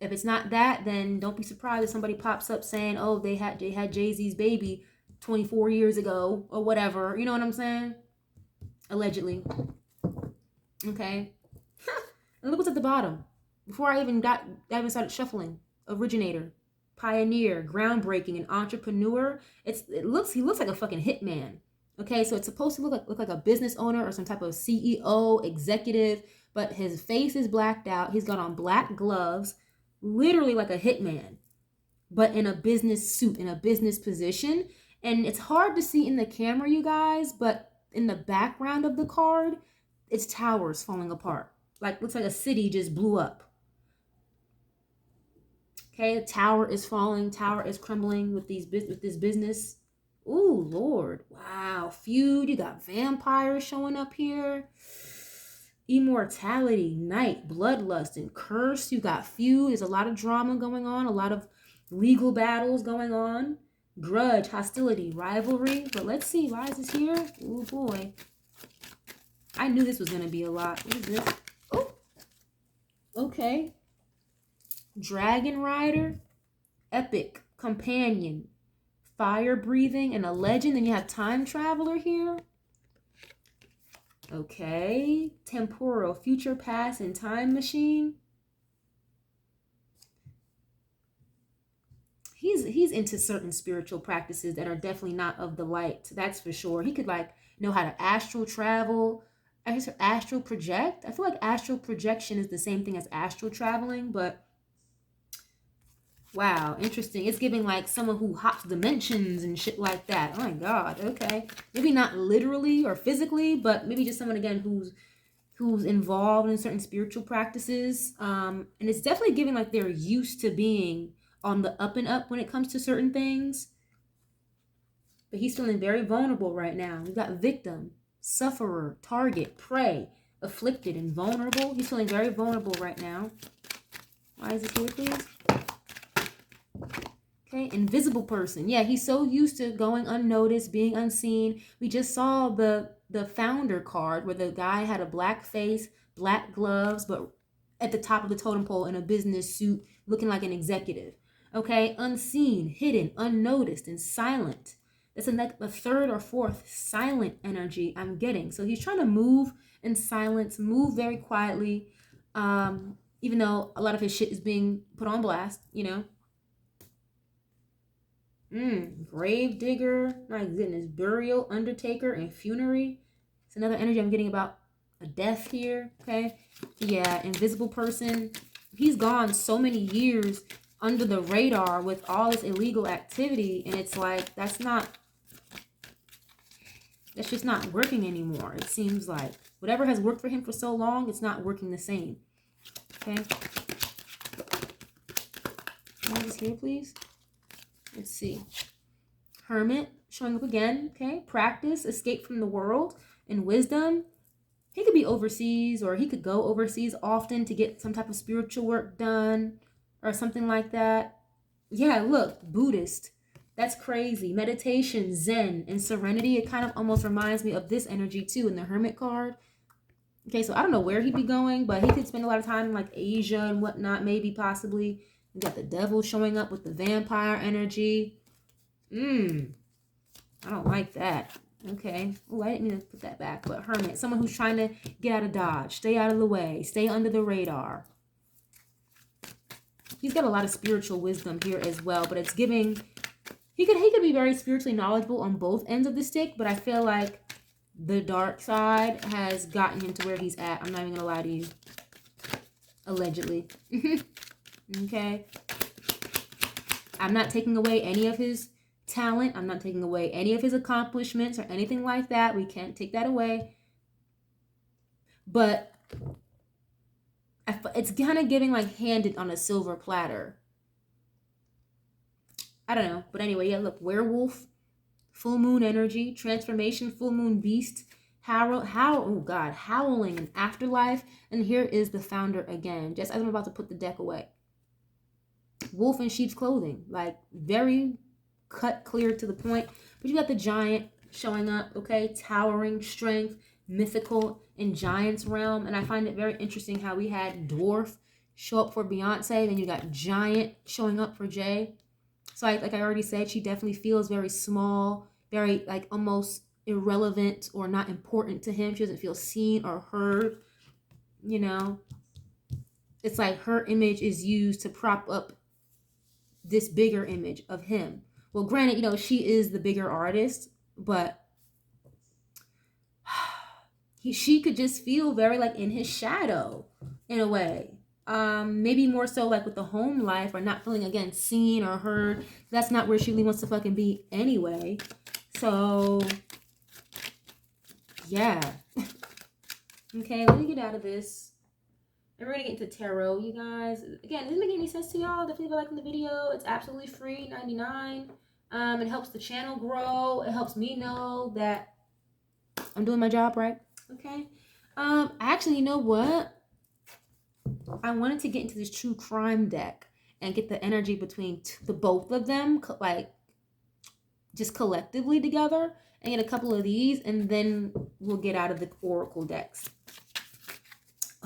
if it's not that, then don't be surprised if somebody pops up saying, oh, they had Jay-Z's baby 24 years ago or whatever. You know what I'm saying? Allegedly. Okay. And look what's at the bottom. Before I even started shuffling. Originator, pioneer, groundbreaking, an entrepreneur. He looks like a fucking hitman. Okay, so it's supposed to look like a business owner or some type of CEO, executive, but his face is blacked out. He's got on black gloves, literally like a hitman, but in a business suit, in a business position. And it's hard to see in the camera, you guys, but in the background of the card, it's towers falling apart. Like, looks like a city just blew up. Okay, the tower is falling, tower is crumbling with this business. Ooh, Lord. Wow. Feud. You got vampires showing up here. Immortality, night, bloodlust, and curse. You got feud. There's a lot of drama going on, a lot of legal battles going on. Grudge, hostility, rivalry. But let's see, why is this here? Oh boy. I knew this was going to be a lot. What is this? Oh. Okay. Dragon rider, epic, companion, fire breathing, and a legend. Then you have time traveler here. Okay. Temporal, future, past, and time machine. He's into certain spiritual practices that are definitely not of the light. That's for sure. He could like know how to astral travel, astral project. I feel like astral projection is the same thing as astral traveling, but wow, interesting. It's giving like someone who hops dimensions and shit like that. Oh my God. Okay. Maybe not literally or physically, but maybe just someone again who's involved in certain spiritual practices. And it's definitely giving like they're used to being on the up and up when it comes to certain things. But he's feeling very vulnerable right now. We've got victim, sufferer, target, prey, afflicted, and vulnerable. He's feeling very vulnerable right now. Why is this here, please? Okay, invisible person. Yeah, he's so used to going unnoticed, being unseen. We just saw the founder card where the guy had a black face, black gloves, but at the top of the totem pole in a business suit, looking like an executive. Okay, unseen, hidden, unnoticed, and silent. That's a third or fourth silent energy I'm getting. So he's trying to move in silence, move very quietly, even though a lot of his shit is being put on blast, you know. Grave digger, my goodness, burial, undertaker, and funerary. It's another energy I'm getting about a death here, okay? Yeah, invisible person. He's gone so many years under the radar with all this illegal activity, and it's like, that's just not working anymore. It seems like whatever has worked for him for so long, it's not working the same, okay? Can I just hear, please? Let's see. Hermit showing up again. Okay. Practice, escape from the world, and wisdom. He could be overseas, or he could go overseas often to get some type of spiritual work done or something like that. Yeah, look, Buddhist. That's crazy. Meditation, Zen, and serenity. It kind of almost reminds me of this energy too in the Hermit card. Okay, so I don't know where he'd be going, but he could spend a lot of time in like Asia and whatnot, maybe, possibly. We got the devil showing up with the vampire energy. I don't like that. Okay. Oh, I didn't mean to put that back. But hermit, someone who's trying to get out of Dodge, stay out of the way, stay under the radar. He's got a lot of spiritual wisdom here as well, but it's giving, he could be very spiritually knowledgeable on both ends of the stick, but I feel like the dark side has gotten him to where he's at. I'm not even gonna lie to you. Allegedly. Okay. I'm not taking away any of his talent. I'm not taking away any of his accomplishments or anything like that. We can't take that away. But it's kind of giving like handed on a silver platter. I don't know. But anyway, yeah, look, werewolf, full moon energy, transformation, full moon beast, howling and afterlife. And here is the founder again, just as I'm about to put the deck away. Wolf in sheep's clothing, like very cut clear to the point. But you got the giant showing up, okay? Towering strength, mythical in giant's realm. And I find it very interesting how we had dwarf show up for Beyonce, then you got giant showing up for Jay. So like I already said, she definitely feels very small very like almost irrelevant or not important to him. She doesn't feel seen or heard, you know. It's like her image is used to prop up this bigger image of him. Well, granted, you know, she is the bigger artist, but she could just feel very like in his shadow in a way. Maybe more so like with the home life or not feeling again seen or heard. That's not where she really wants to fucking be anyway. So yeah. Okay, let me get out of this. And we're gonna get into tarot, you guys. Again, doesn't make any sense to y'all. Definitely go like the video. It's absolutely free, $99. It helps the channel grow. It helps me know that I'm doing my job right. Okay. Actually, you know what? I wanted to get into this true crime deck and get the energy between the both of them, like just collectively together, and get a couple of these, and then we'll get out of the oracle decks.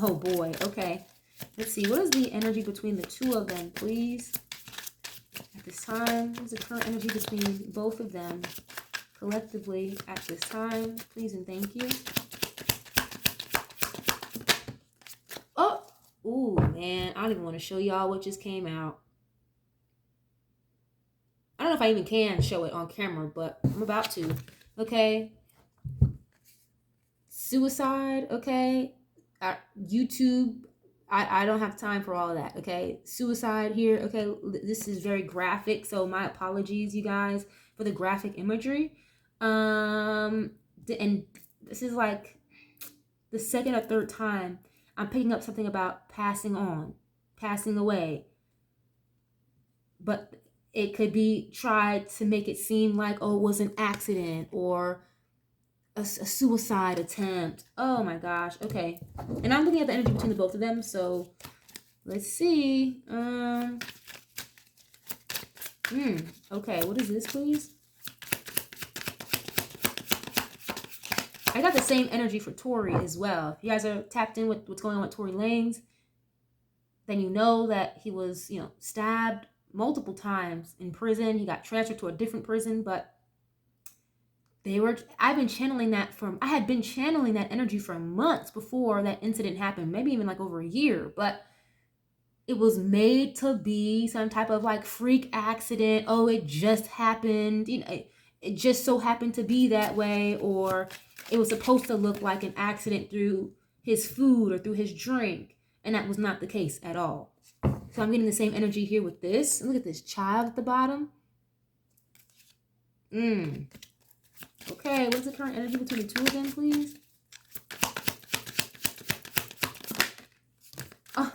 Oh boy. Okay. Let's see. What is the energy between the two of them, please? At this time, what's the current energy between both of them collectively at this time? Please and thank you. Oh, ooh, man. I don't even want to show y'all what just came out. I don't know if I even can show it on camera, but I'm about to. Okay. Suicide, okay. YouTube, I don't have time for all of that, okay? Suicide here, okay? This is very graphic, so my apologies, you guys, for the graphic imagery. And this is like the second or third time I'm picking up something about passing on, passing away. But it could be tried to make it seem like, oh, it was an accident or a suicide attempt. Oh my gosh. Okay. And I'm looking at the energy between the both of them. So let's see. Okay. What is this, please? I got the same energy for Tory as well. If you guys are tapped in with what's going on with Tory Lanez, then you know that he was, you know, stabbed multiple times in prison. He got transferred to a different prison, but I had been channeling that energy for months before that incident happened, maybe even like over a year, but it was made to be some type of like freak accident. Oh, it just happened. You know, it just so happened to be that way, or it was supposed to look like an accident through his food or through his drink, and that was not the case at all. So I'm getting the same energy here with this. Look at this child at the bottom. Okay, what's the current energy between the two of them, please? Oh,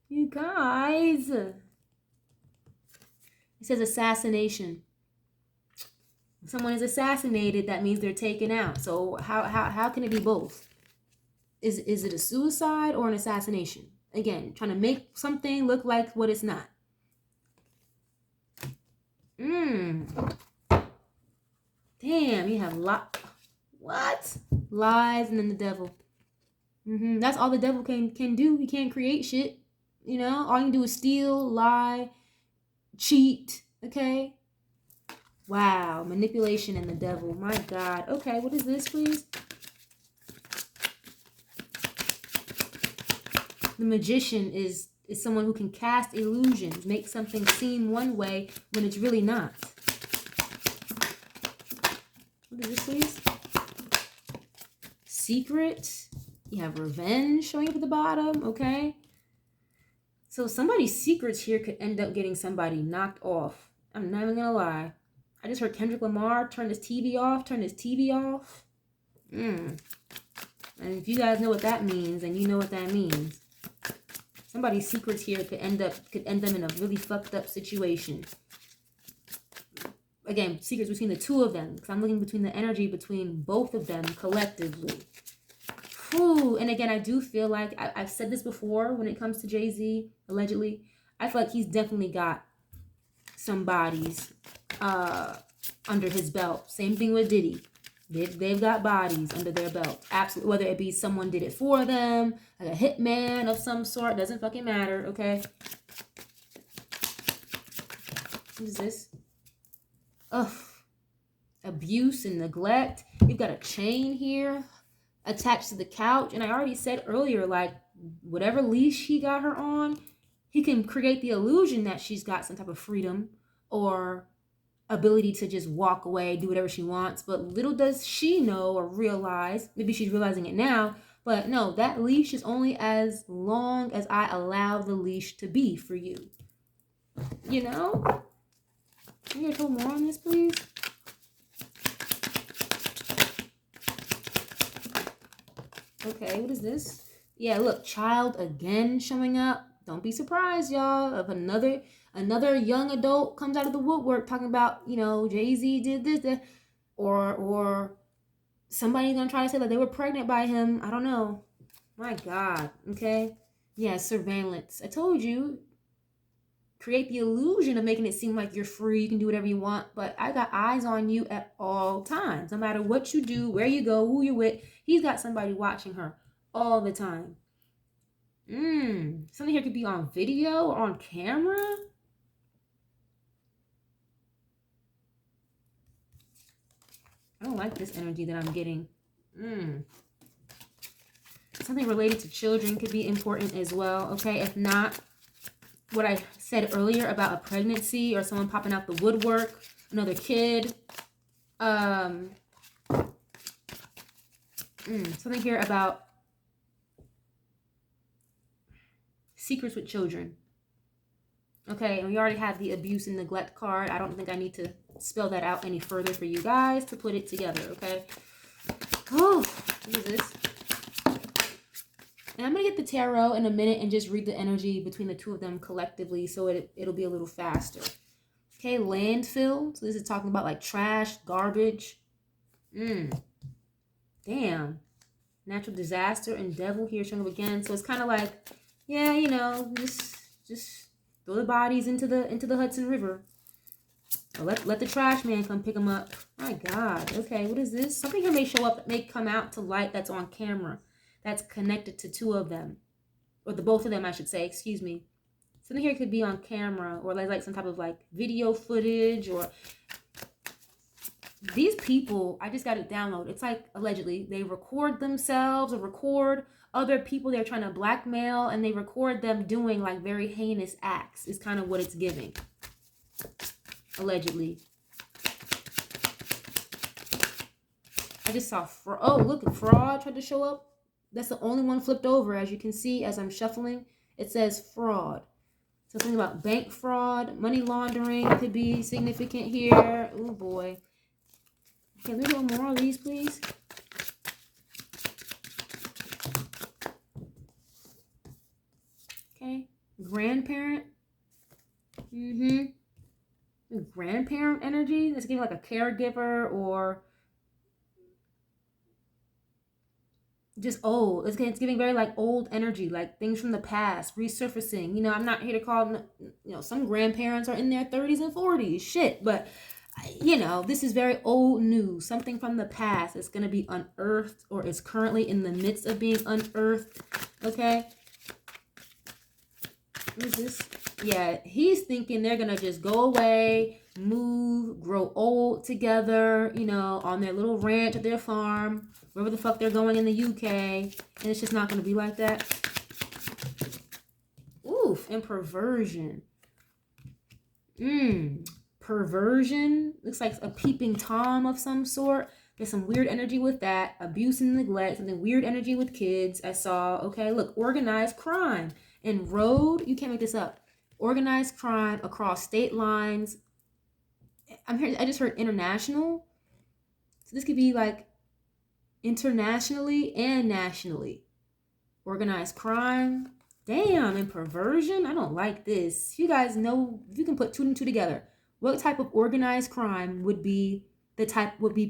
you guys. It says assassination. If someone is assassinated, that means they're taken out. So how can it be both? Is it a suicide or an assassination? Again, trying to make something look like what it's not. Damn, you have what? Lies and then the devil. That's all the devil can do. He can't create shit. You know, all you can do is steal, lie, cheat. Okay. Wow, manipulation and the devil. My God. Okay, what is this, please? The magician is someone who can cast illusions, make something seem one way when it's really not. What is this, please? Secret. You have revenge showing up at the bottom, okay? So somebody's secrets here could end up getting somebody knocked off. I'm not even gonna lie. I just heard Kendrick Lamar turn his TV off, And if you guys know what that means, then you know what that means. Somebody's secrets here could end them in a really fucked up situation. Again, secrets between the two of them, because I'm looking between the energy between both of them collectively. Whew. And again, I do feel like I've said this before when it comes to Jay-Z, allegedly. I feel like he's definitely got some bodies under his belt. Same thing with Diddy. They've got bodies under their belt. Absolutely. Whether it be someone did it for them, like a hitman of some sort, doesn't fucking matter, okay? What is this? Ugh. Abuse and neglect. You've got a chain here attached to the couch. And I already said earlier, like, whatever leash he got her on, he can create the illusion that she's got some type of freedom or ability to just walk away, do whatever she wants. But little does she know or realize, maybe she's realizing it now, but no, that leash is only as long as I allow the leash to be for you. You know? Can you get a little more on this, please? Okay, what is this? Yeah, look, child again showing up. Don't be surprised, y'all, if another young adult comes out of the woodwork talking about, you know, Jay-Z did this, or somebody's gonna try to say that they were pregnant by him. I don't know. My God. Okay. Yeah, surveillance. I told you. Create the illusion of making it seem like you're free, you can do whatever you want, but I got eyes on you at all times. No matter what you do, where you go, who you're with, he's got somebody watching her all the time. Something here could be on video or on camera. I don't like this energy that I'm getting. Something related to children could be important as well, okay? If not, what I said earlier about a pregnancy or someone popping out the woodwork, another kid. Something here about secrets with children. Okay, and we already have the abuse and neglect card. I don't think I need to spell that out any further for you guys to put it together, okay? Oh, what is this? And I'm going to get the tarot in a minute and just read the energy between the two of them collectively so it'll be a little faster. Okay, landfill. So this is talking about like trash, garbage. Damn. Natural disaster and devil here showing up again. So it's kind of like, yeah, you know, just throw the bodies into the Hudson River. Or let the trash man come pick them up. My God. Okay, what is this? Something here may show up, may come out to light that's on camera. That's connected to two of them. Or the both of them, I should say. Excuse me. Something here could be on camera or like some type of like video footage or these people, I just got it download. It's like allegedly they record themselves or record other people they're trying to blackmail and they record them doing like very heinous acts is kind of what it's giving. Allegedly. I just saw oh, look, fraud tried to show up. That's the only one flipped over, as you can see as I'm shuffling. It says fraud. So something about bank fraud, money laundering could be significant here. Oh boy. Okay, let me do more of these, please. Okay, grandparent. Grandparent energy. That's giving like a caregiver or just old. It's giving very like old energy, like things from the past resurfacing. You know, I'm not here to call, you know, some grandparents are in their 30s and 40s. Shit, but you know, this is very old news. Something from the past is going to be unearthed or is currently in the midst of being unearthed. Okay. What is this? Yeah, he's thinking they're going to just go away, move, grow old together, you know, on their little ranch at their farm, wherever the fuck they're going in the UK. And it's just not going to be like that. Oof, and perversion. Perversion. Looks like a peeping Tom of some sort. There's some weird energy with that. Abuse and neglect. Something weird energy with kids. I saw. Okay, look. Organized crime. And road. You can't make this up. Organized crime across state lines. I just heard international. So this could be like internationally and nationally. Organized crime. Damn, and perversion. I don't like this. You guys know, if you can put two and two together, what type of organized crime would be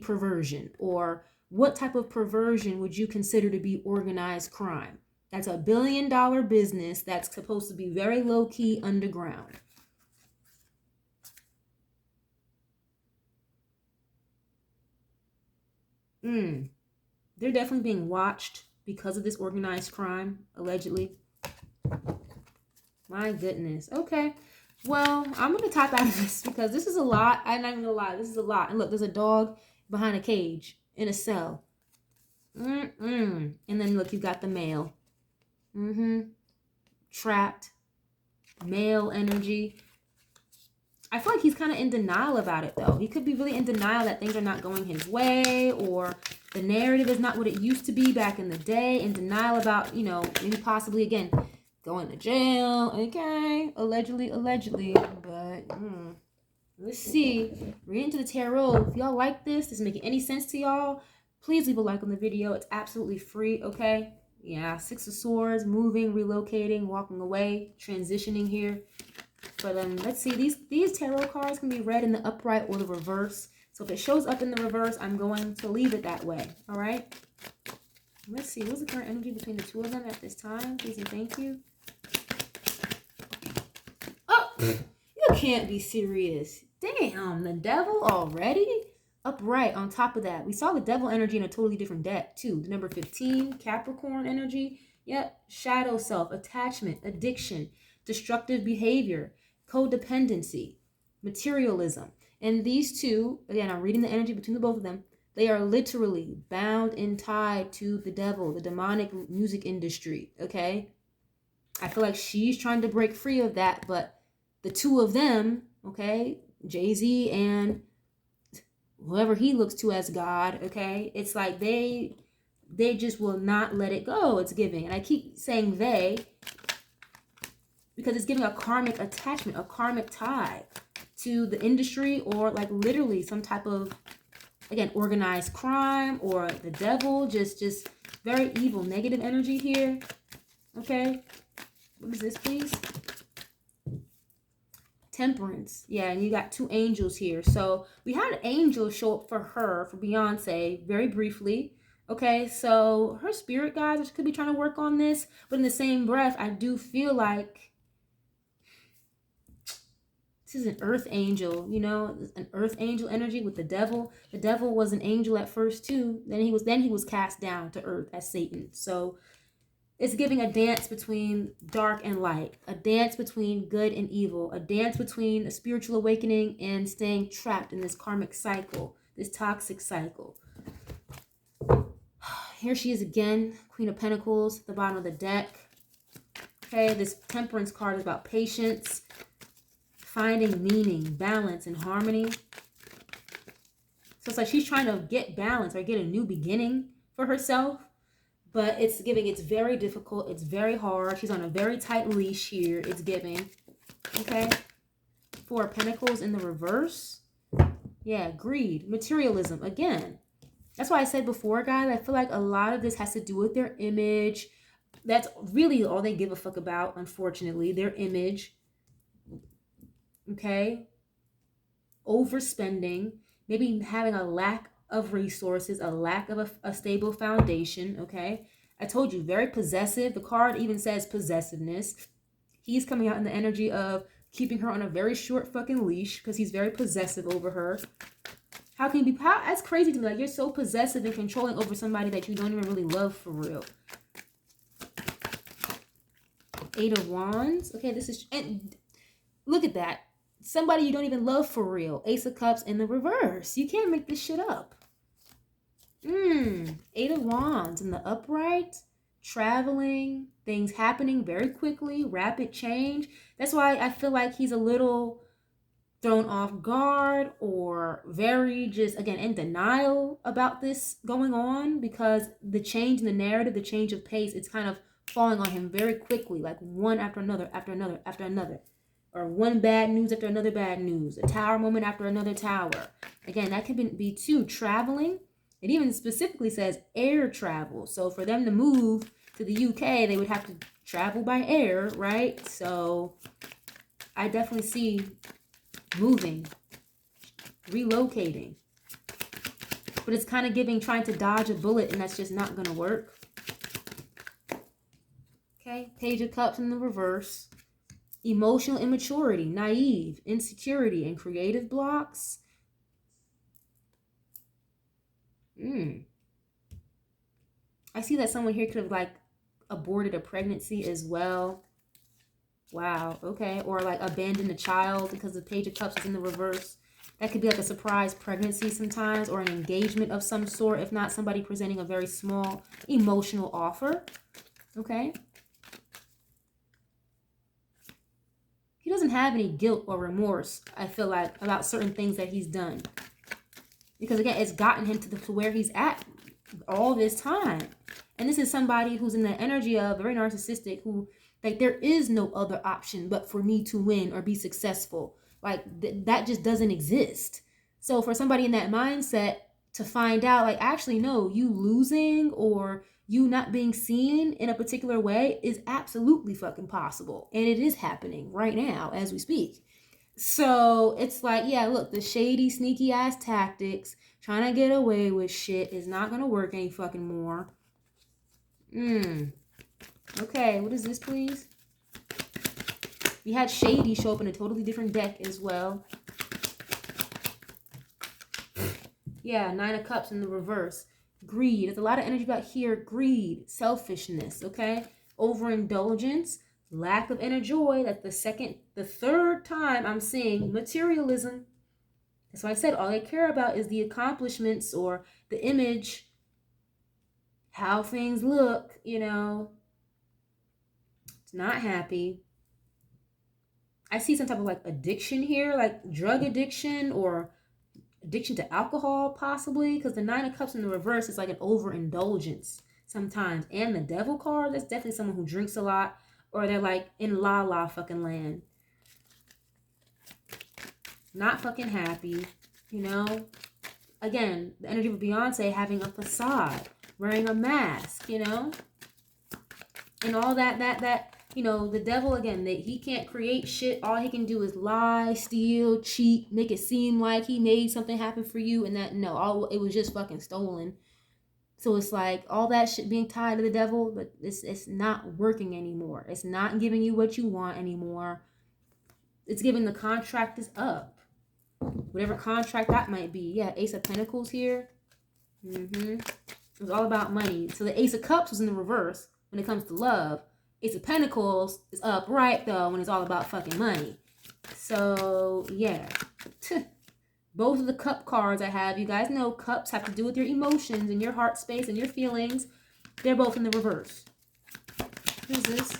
perversion? Or what type of perversion would you consider to be organized crime? That's $1 billion business that's supposed to be very low-key underground. They're definitely being watched because of this organized crime, allegedly. My goodness. Okay. Well, I'm gonna top out of this because this is a lot. I'm not even gonna lie, this is a lot. And look, there's a dog behind a cage in a cell. And then look, you got the male. Trapped. Male energy. I feel like he's kind of in denial about it, though. He could be really in denial that things are not going his way, or the narrative is not what it used to be back in the day. In denial about, you know, maybe possibly, again, going to jail. Okay, allegedly. But let's see. Read into the tarot. If y'all like this is making any sense to y'all, please leave a like on the video. It's absolutely free, okay? Yeah, Six of Swords, moving, relocating, walking away, transitioning here. But let's see, these tarot cards can be read in the upright or the reverse. So if it shows up in the reverse, I'm going to leave it that way. All right. Let's see, what's the current energy between the two of them at this time? Please and thank you. Oh, you can't be serious. Damn, the devil already? Upright on top of that. We saw the devil energy in a totally different deck too. The number 15, Capricorn energy. Yep, shadow self, attachment, addiction, destructive behavior, codependency, materialism. And these two, again, I'm reading the energy between the both of them. They are literally bound and tied to the devil, the demonic music industry, okay? I feel like she's trying to break free of that, but the two of them, okay, Jay-Z and whoever he looks to as God, okay, it's like they just will not let it go. It's giving, and I keep saying they because it's giving a karmic attachment, a karmic tie to the industry, or like literally some type of, again, organized crime or the devil. Just very evil, negative energy here. Okay, what is this, please? Temperance. Yeah, and you got two angels here. So we had an angel show up for her, for Beyonce, very briefly. Okay, so her spirit guides could be trying to work on this, but in the same breath, I do feel like this is an earth angel, you know, an earth angel energy with the devil. The devil was an angel at first too. Then he was cast down to earth as Satan. So it's giving a dance between dark and light, a dance between good and evil, a dance between a spiritual awakening and staying trapped in this karmic cycle, this toxic cycle. Here she is again, Queen of Pentacles, at the bottom of the deck. Okay, this Temperance card is about patience, finding meaning, balance, and harmony. So it's like she's trying to get balance or get a new beginning for herself. But it's giving, it's very difficult. It's very hard. She's on a very tight leash here. It's giving. Okay. Four of Pentacles in the reverse. Yeah, greed, materialism. Again, that's why I said before, guys, I feel like a lot of this has to do with their image. That's really all they give a fuck about, unfortunately. Their image. Okay. Overspending. Maybe having a lack of resources, a lack of a stable foundation, okay? I told you, very possessive. The card even says possessiveness. He's coming out in the energy of keeping her on a very short fucking leash because he's very possessive over her. How can you be, that's crazy to me. Like, you're so possessive and controlling over somebody that you don't even really love for real. Eight of Wands. Okay, this is, and look at that. Somebody you don't even love for real. Ace of Cups in the reverse. You can't make this shit up. Eight of Wands in the upright. Traveling. Things happening very quickly. Rapid change. That's why I feel like he's a little thrown off guard or very just, again, in denial about this going on, because the change in the narrative, the change of pace, it's kind of falling on him very quickly, like one after another, after another, after another. Or one bad news after another bad news. A tower moment after another tower. Again, that could be too traveling. It even specifically says air travel. So for them to move to the UK, they would have to travel by air, right? So I definitely see moving, relocating. But it's kind of giving trying to dodge a bullet, and that's just not going to work. Okay, Page of Cups in the reverse. Emotional immaturity, naive, insecurity, and creative blocks. I see that someone here could have like aborted a pregnancy as well. Wow, okay. Or like abandon a child because the Page of Cups is in the reverse. That could be like a surprise pregnancy sometimes, or an engagement of some sort, if not somebody presenting a very small emotional offer. Okay. He doesn't have any guilt or remorse, I feel like, about certain things that he's done. Because again, it's gotten him to where he's at all this time. And this is somebody who's in the energy of very narcissistic, who like there is no other option but for me to win or be successful. Like that just doesn't exist. So for somebody in that mindset to find out like actually no, you losing or you not being seen in a particular way is absolutely fucking possible. And it is happening right now as we speak. So it's like, yeah, look, the shady, sneaky ass tactics, trying to get away with shit is not going to work any fucking more. Okay, what is this, please? We had shady show up in a totally different deck as well. Yeah, Nine of Cups in the reverse. Greed. There's a lot of energy about here. Greed, selfishness, okay? Overindulgence, lack of inner joy. That's the third time I'm seeing materialism. That's why I said all they care about is the accomplishments or the image, how things look, you know. It's not happy. I see some type of like addiction here, like drug addiction or addiction to alcohol possibly, because the Nine of Cups in the reverse is like an overindulgence sometimes. And the Devil card, that's definitely someone who drinks a lot or they're like in la la fucking land. Not fucking happy, you know. Again, the energy of Beyonce having a facade, wearing a mask, you know, and all that, you know, the devil, again, that he can't create shit. All he can do is lie, steal, cheat, make it seem like he made something happen for you, and that, no, all it was just fucking stolen. So it's like all that shit being tied to the devil, but it's not working anymore. It's not giving you what you want anymore. It's giving the contract is up. Whatever contract that might be. Yeah, Ace of Pentacles here. It was all about money. So the Ace of Cups was in the reverse when it comes to love. Ace of Pentacles is upright though when it's all about fucking money. So yeah. Both of the cup cards I have, you guys know cups have to do with your emotions and your heart space and your feelings. They're both in the reverse. What is this?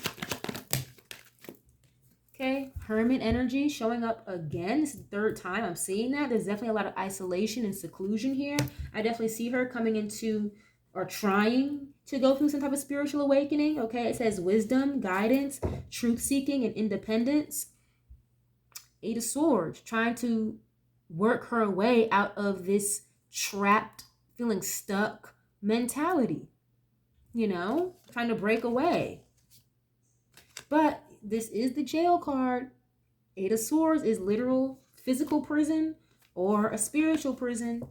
Okay, Hermit energy showing up again. This is the third time I'm seeing that. There's definitely a lot of isolation and seclusion here. I definitely see her coming into or trying to go through some type of spiritual awakening. Okay, it says wisdom, guidance, truth-seeking, and independence. Eight of Swords, trying to work her way out of this trapped, feeling stuck mentality. You know, trying to break away. But this is the Jail card. Eight of Swords is literal physical prison or a spiritual prison.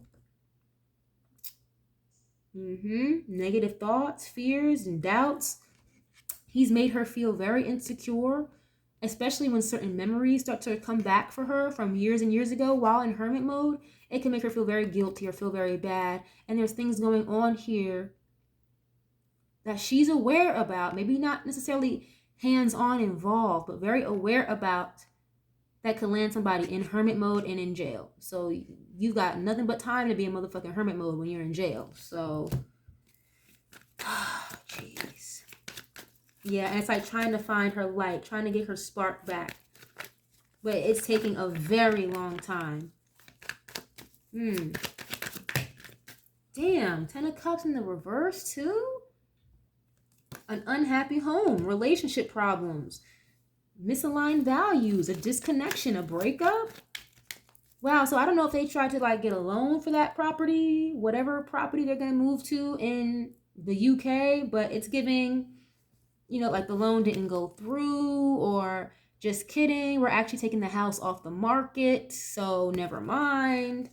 Negative thoughts, fears, and doubts. He's made her feel very insecure, especially when certain memories start to come back for her from years and years ago while in hermit mode. It can make her feel very guilty or feel very bad. And there's things going on here that she's aware about, maybe not necessarily hands-on involved, but very aware about, that could land somebody in hermit mode and in jail. So you got nothing but time to be in motherfucking hermit mode when you're in jail. So, jeez. Yeah, and it's like trying to find her light, trying to get her spark back. But it's taking a very long time. Damn, Ten of Cups in the reverse too? An unhappy home, relationship problems, misaligned values, a disconnection, a breakup. Wow, so I don't know if they tried to like get a loan for that property, whatever property they're going to move to in the UK, but it's giving, you know, like the loan didn't go through, or just kidding, we're actually taking the house off the market, so never mind.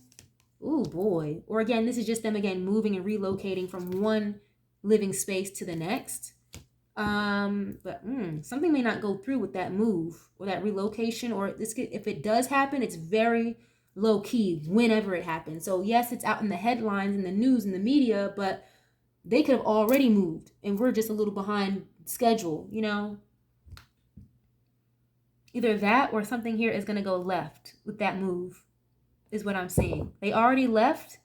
Ooh, boy. Or again, this is just them again moving and relocating from one living space to the next. But something may not go through with that move or that relocation, or if it does happen, it's very low key whenever it happens. So yes, it's out in the headlines, in the news, in the media, but they could have already moved and we're just a little behind schedule, you know? Either that or something here is going to go left with that move, is what I'm seeing. They already left,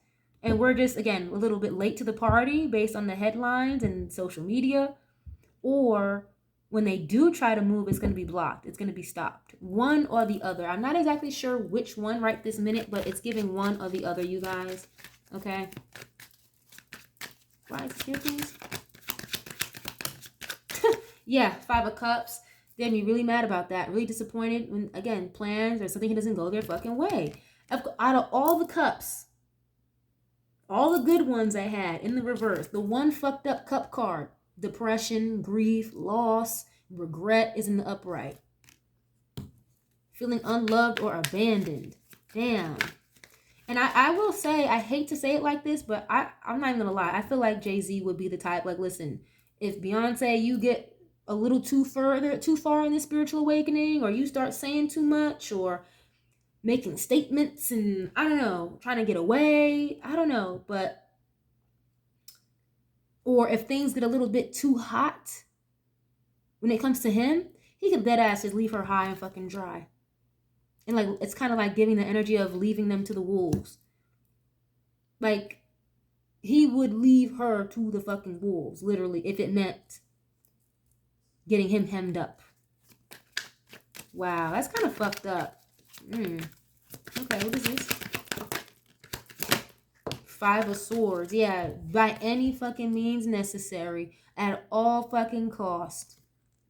and we're just, again, a little bit late to the party based on the headlines and social media. Or when they do try to move, it's going to be blocked. It's going to be stopped. One or the other. I'm not exactly sure which one right this minute, but it's giving one or the other, you guys. Okay? Why is it here, please? Yeah, 5 of Cups. Then you're really mad about that. Really disappointed when, again, plans or something doesn't go their fucking way. Out of all the cups, all the good ones I had in the reverse, the one fucked up cup card, depression, grief, loss, regret is in the upright. Feeling unloved or abandoned. Damn. And I will say, I hate to say it like this, but I'm not even gonna lie. I feel like Jay-Z would be the type, like, listen, if Beyonce, you get a little too far in this spiritual awakening, or you start saying too much, or making statements, and I don't know, trying to get away, I don't know, but, or if things get a little bit too hot when it comes to him, he could dead ass just leave her high and fucking dry. And like, it's kind of like giving the energy of leaving them to the wolves. Like, he would leave her to the fucking wolves, literally, if it meant getting him hemmed up. Wow, that's kind of fucked up. Okay, what is this? 5 of Swords. Yeah, by any fucking means necessary, at all fucking cost.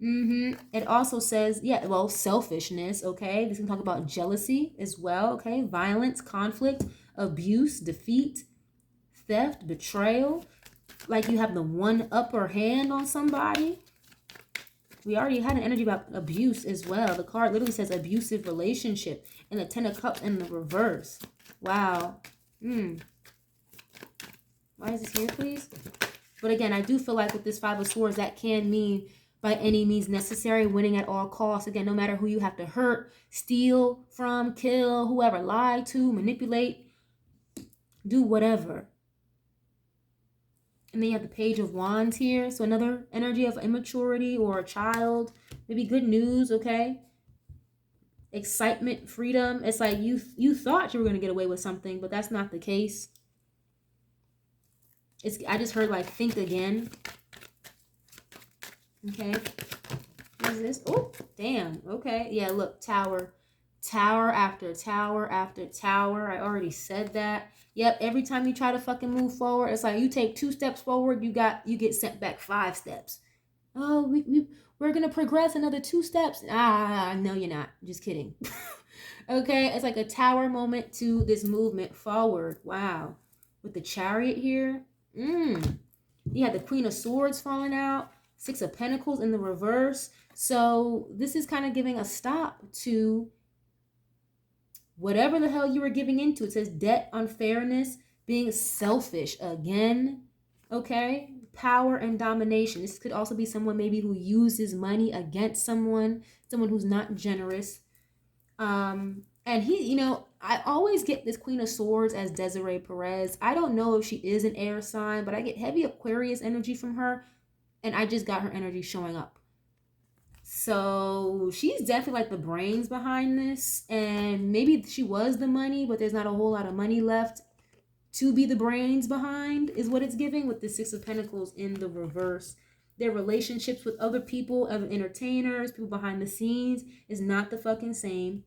It also says, yeah, well, selfishness, okay? This can talk about jealousy as well, okay? Violence, conflict, abuse, defeat, theft, betrayal. Like you have the one upper hand on somebody. We already had an energy about abuse as well. The card literally says abusive relationship. And the 10 of Cups in the reverse. Wow. Why is this here, please? But again, I do feel like with this 5 of Swords, that can mean by any means necessary, winning at all costs. Again, no matter who you have to hurt, steal from, kill, whoever, lie to, manipulate, do whatever. And then you have the Page of Wands here. So another energy of immaturity or a child. Maybe good news, okay? Excitement, freedom. It's like you thought you were going to get away with something, but that's not the case. I just heard like think again. Okay. What is this? Oh, damn. Okay. Yeah, look, tower. Tower after tower after tower. I already said that. Yep, every time you try to fucking move forward, it's like you take 2 steps forward, you get sent back 5 steps. Oh, we're gonna progress another 2 steps. No, you're not. Just kidding. Okay, it's like a tower moment to this movement forward. Wow. With the Chariot here. You had the Queen of Swords falling out. 6 of Pentacles in the reverse. So this is kind of giving a stop to whatever the hell you were giving into. It says debt, unfairness, being selfish again. Okay? Power and domination. This could also be someone maybe who uses money against someone who's not generous. And he, you know, I always get this Queen of Swords as Desiree Perez. I don't know if she is an air sign, but I get heavy Aquarius energy from her. And I just got her energy showing up. So she's definitely like the brains behind this. And maybe she was the money, but there's not a whole lot of money left to be the brains behind, is what it's giving with the 6 of Pentacles in the reverse. Their relationships with other people, other entertainers, people behind the scenes is not the fucking same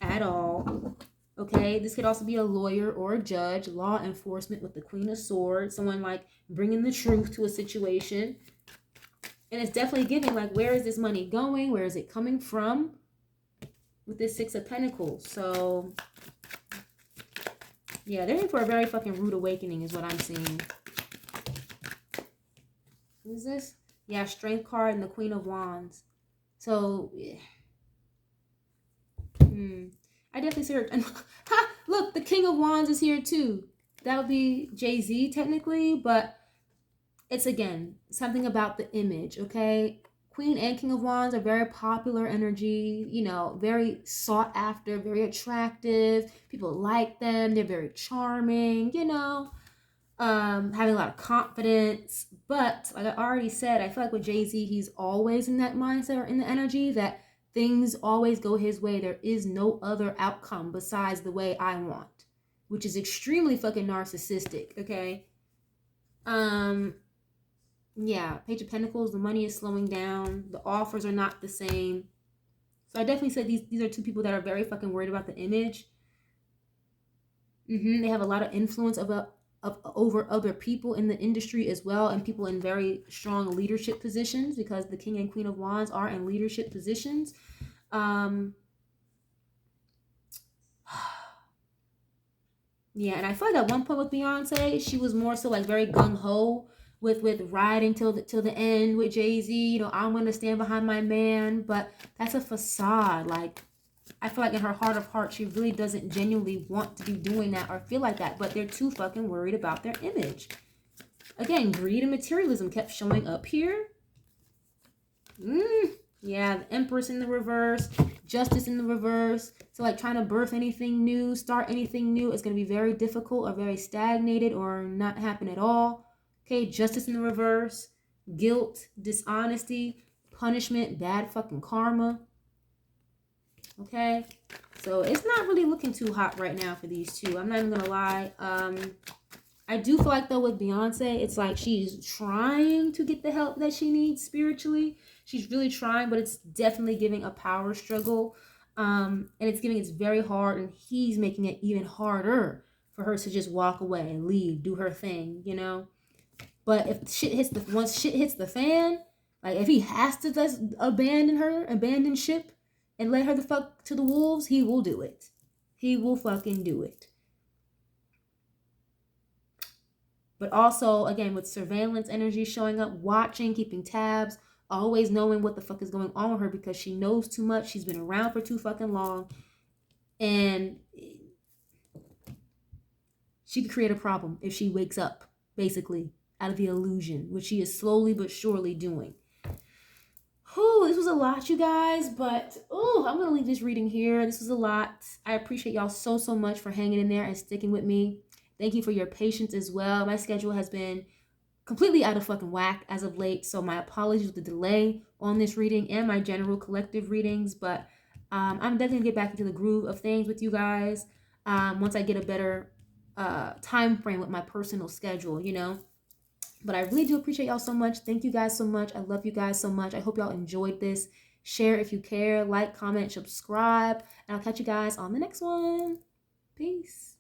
at all. Okay, this could also be a lawyer or a judge, law enforcement with the Queen of Swords, someone like bringing the truth to a situation. And it's definitely giving like, where is this money going? Where is it coming from? With this 6 of Pentacles. So, yeah, they're in for a very fucking rude awakening is what I'm seeing. What is this? Yeah, Strength card and the Queen of Wands. So, yeah. I definitely see her. Ha! Look, the King of Wands is here too. That would be Jay-Z technically, but it's, again, something about the image, okay? Queen and King of Wands are very popular energy, you know, very sought after, very attractive. People like them. They're very charming, you know, having a lot of confidence. But like I already said, I feel like with Jay-Z, he's always in that mindset or in the energy that Things always go his way. There is no other outcome besides the way I want, which is extremely fucking narcissistic, okay? Yeah, Page of Pentacles, the money is slowing down. The offers are not the same. So I definitely said these are two people that are very fucking worried about the image. They have a lot of influence over other people in the industry as well, and people in very strong leadership positions, because the King and Queen of Wands are in leadership positions. Yeah, and I feel like at one point with Beyonce, she was more so like very gung ho with riding till the end with Jay-Z. You know, I'm gonna stand behind my man, but that's a facade. Like, I feel like in her heart of hearts, she really doesn't genuinely want to be doing that or feel like that, but they're too fucking worried about their image. Again, greed and materialism kept showing up here. Yeah, the Empress in the reverse, Justice in the reverse. So like trying to birth anything new, start anything new is going to be very difficult or very stagnated or not happen at all. Okay, Justice in the reverse, guilt, dishonesty, punishment, bad fucking karma. Okay, so it's not really looking too hot right now for these two. I'm not even going to lie. I do feel like though with Beyonce, it's like she's trying to get the help that she needs spiritually. She's really trying, but it's definitely giving a power struggle. And it's very hard, and he's making it even harder for her to just walk away and leave, do her thing, you know? But if once shit hits the fan, like if he has to just abandon ship and let her the fuck to the wolves, he will do it. He will fucking do it. But also, again, with surveillance energy showing up, watching, keeping tabs, always knowing what the fuck is going on with her, because she knows too much. She's been around for too fucking long. And she could create a problem if she wakes up, basically, out of the illusion, which she is slowly but surely doing. Whew, this was a lot, you guys, but I'm going to leave this reading here. This was a lot. I appreciate y'all so much for hanging in there and sticking with me. Thank you for your patience as well. My schedule has been completely out of fucking whack as of late, so my apologies with the delay on this reading and my general collective readings, but I'm definitely gonna get back into the groove of things with you guys once I get a better time frame with my personal schedule, you know. But I really do appreciate y'all so much. Thank you guys so much. I love you guys so much. I hope y'all enjoyed this. Share if you care, like, comment, subscribe, and I'll catch you guys on the next one. Peace.